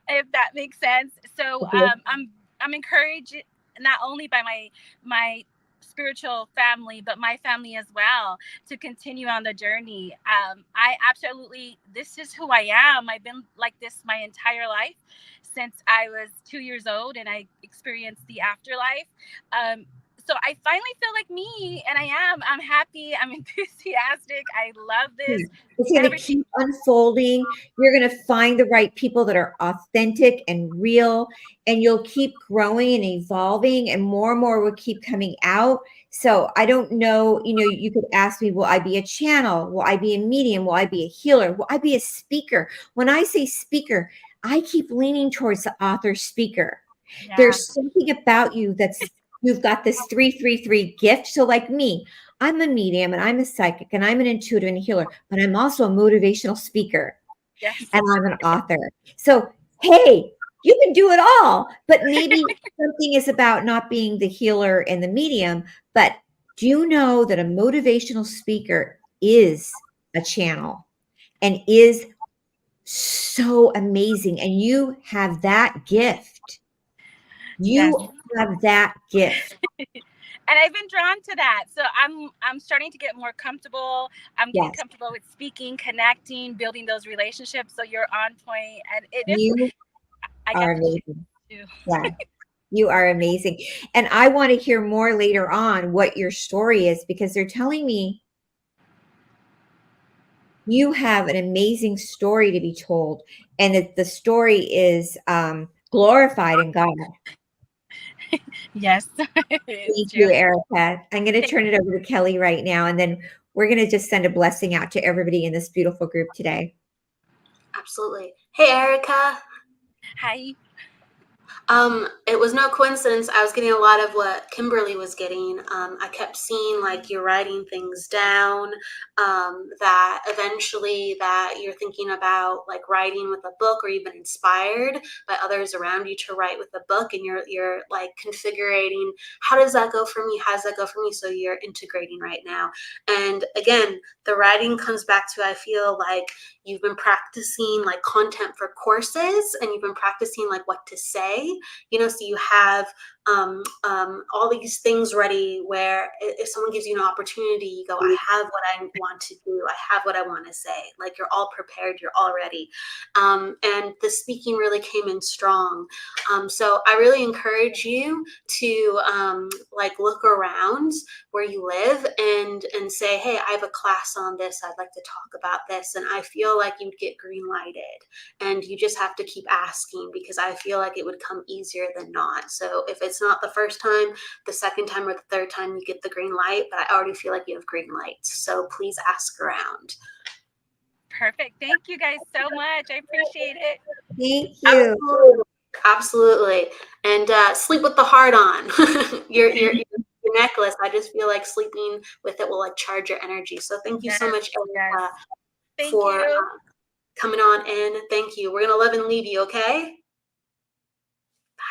if that makes sense. So I'm encouraged not only by my spiritual family, but my family as well, to continue on the journey. I absolutely, this is who I am. I've been like this my entire life since I was 2 years old, and I experienced the afterlife. So I finally feel like me, and I'm happy. I'm enthusiastic. I love this. It's going to keep unfolding. You're going to find the right people that are authentic and real, and you'll keep growing and evolving, and more will keep coming out. So I don't know, you could ask me, will I be a channel? Will I be a medium? Will I be a healer? Will I be a speaker? When I say speaker, I keep leaning towards the author speaker. Yeah. There's something about you you've got this 333 gift. So like me, I'm a medium and I'm a psychic and I'm an intuitive and a healer, but I'm also a motivational speaker. Yes. And I'm an author. So, hey, you can do it all, but maybe something is about not being the healer and the medium. But do you know that a motivational speaker is a channel and is so amazing? And you have that gift. You have that gift. And I've been drawn to that. So I'm starting to get more comfortable. I'm getting comfortable with speaking, connecting, building those relationships. So you're on point. And you are amazing. Yeah, you are amazing. And I want to hear more later on what your story is, because they're telling me you have an amazing story to be told. And that the story is glorified in God. Yes. Thank you, Erica. I'm going to turn it over to Kelly right now, and then we're going to just send a blessing out to everybody in this beautiful group today. Absolutely. Hey, Erica. Hi. It was no coincidence. I was getting a lot of what Kimberly was getting. I kept seeing like you're writing things down, that eventually that you're thinking about like writing with a book, or you've been inspired by others around you to write with a book, and you're like configuring, how does that go for me? How does that go for me? So you're integrating right now. And again, the writing comes back to, I feel like you've been practicing like content for courses, and you've been practicing like what to say, so you have all these things ready where if someone gives you an opportunity, you go, I have what I want to do. I have what I want to say. Like you're all prepared, you're all ready. And the speaking really came in strong. So I really encourage you to like look around where you live and say, hey, I have a class on this. I'd like to talk about this. And I feel like you'd get green lighted, and you just have to keep asking, because I feel like it would come easier than not. So if it's not the first time, the second time or the third time, you get the green light, but I already feel like you have green lights. So please ask around. Perfect. Thank you guys so much. I appreciate it. Thank you. Absolutely. And sleep with the heart on. your necklace. I just feel like sleeping with it will like charge your energy. So thank you so much, Erica, for coming on in. Thank you. We're going to love and leave you, okay?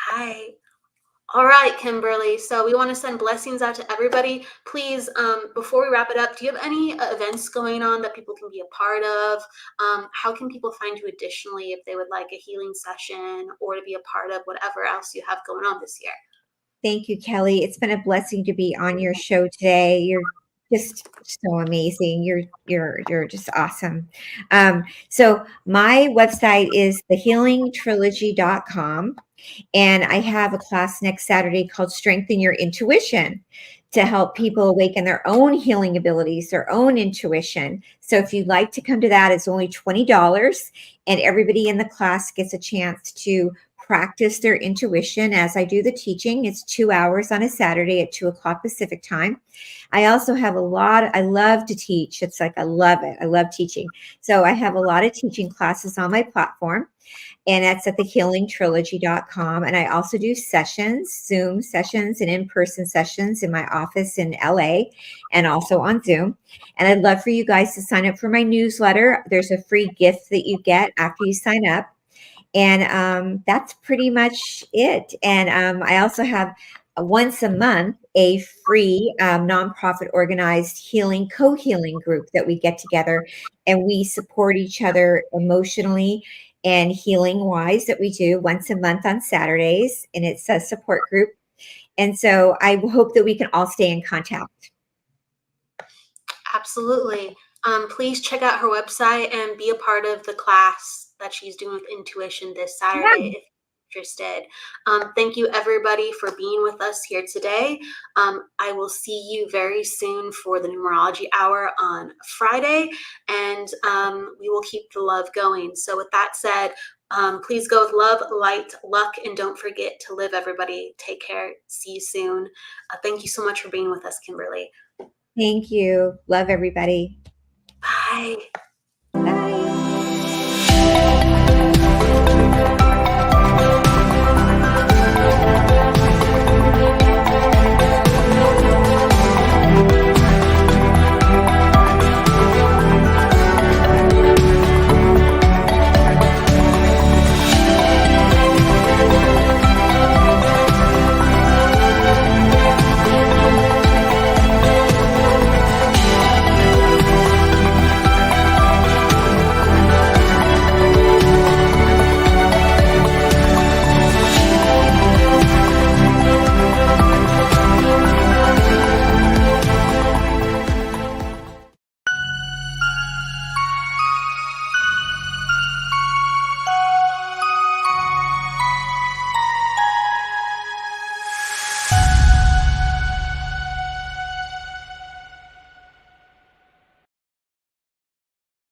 Bye. All right, Kimberly. So we want to send blessings out to everybody. Please, before we wrap it up, do you have any events going on that people can be a part of? How can people find you additionally if they would like a healing session or to be a part of whatever else you have going on this year? Thank you, Kelly. It's been a blessing to be on your show today. You're just so amazing. You're just awesome. So my website is thehealingtrilogy.com. And I have a class next Saturday called Strengthen Your Intuition, to help people awaken their own healing abilities, their own intuition. So if you'd like to come to that, it's only $20, and everybody in the class gets a chance to practice their intuition as I do the teaching. It's 2 hours on a Saturday at 2:00 Pacific time. I also have I love to teach. It's like, I love it. I love teaching. So I have a lot of teaching classes on my platform, and that's at thehealingtrilogy.com. And I also do sessions, Zoom sessions and in-person sessions in my office in LA, and also on Zoom. And I'd love for you guys to sign up for my newsletter. There's a free gift that you get after you sign up. And that's pretty much it. And I also have once a month a free nonprofit organized healing co-healing group that we get together, and we support each other emotionally and healing wise, that we do once a month on Saturdays, and it's a support group. And so I hope that we can all stay in contact. Absolutely. Please check out her website and be a part of the class that she's doing with Intuition this Saturday if you're interested. Thank you, everybody, for being with us here today. I will see you very soon for the numerology hour on Friday, and we will keep the love going. So with that said, please go with love, light, luck, and don't forget to live, everybody. Take care. See you soon. Thank you so much for being with us, Kimberly. Thank you. Love everybody. Bye. Bye.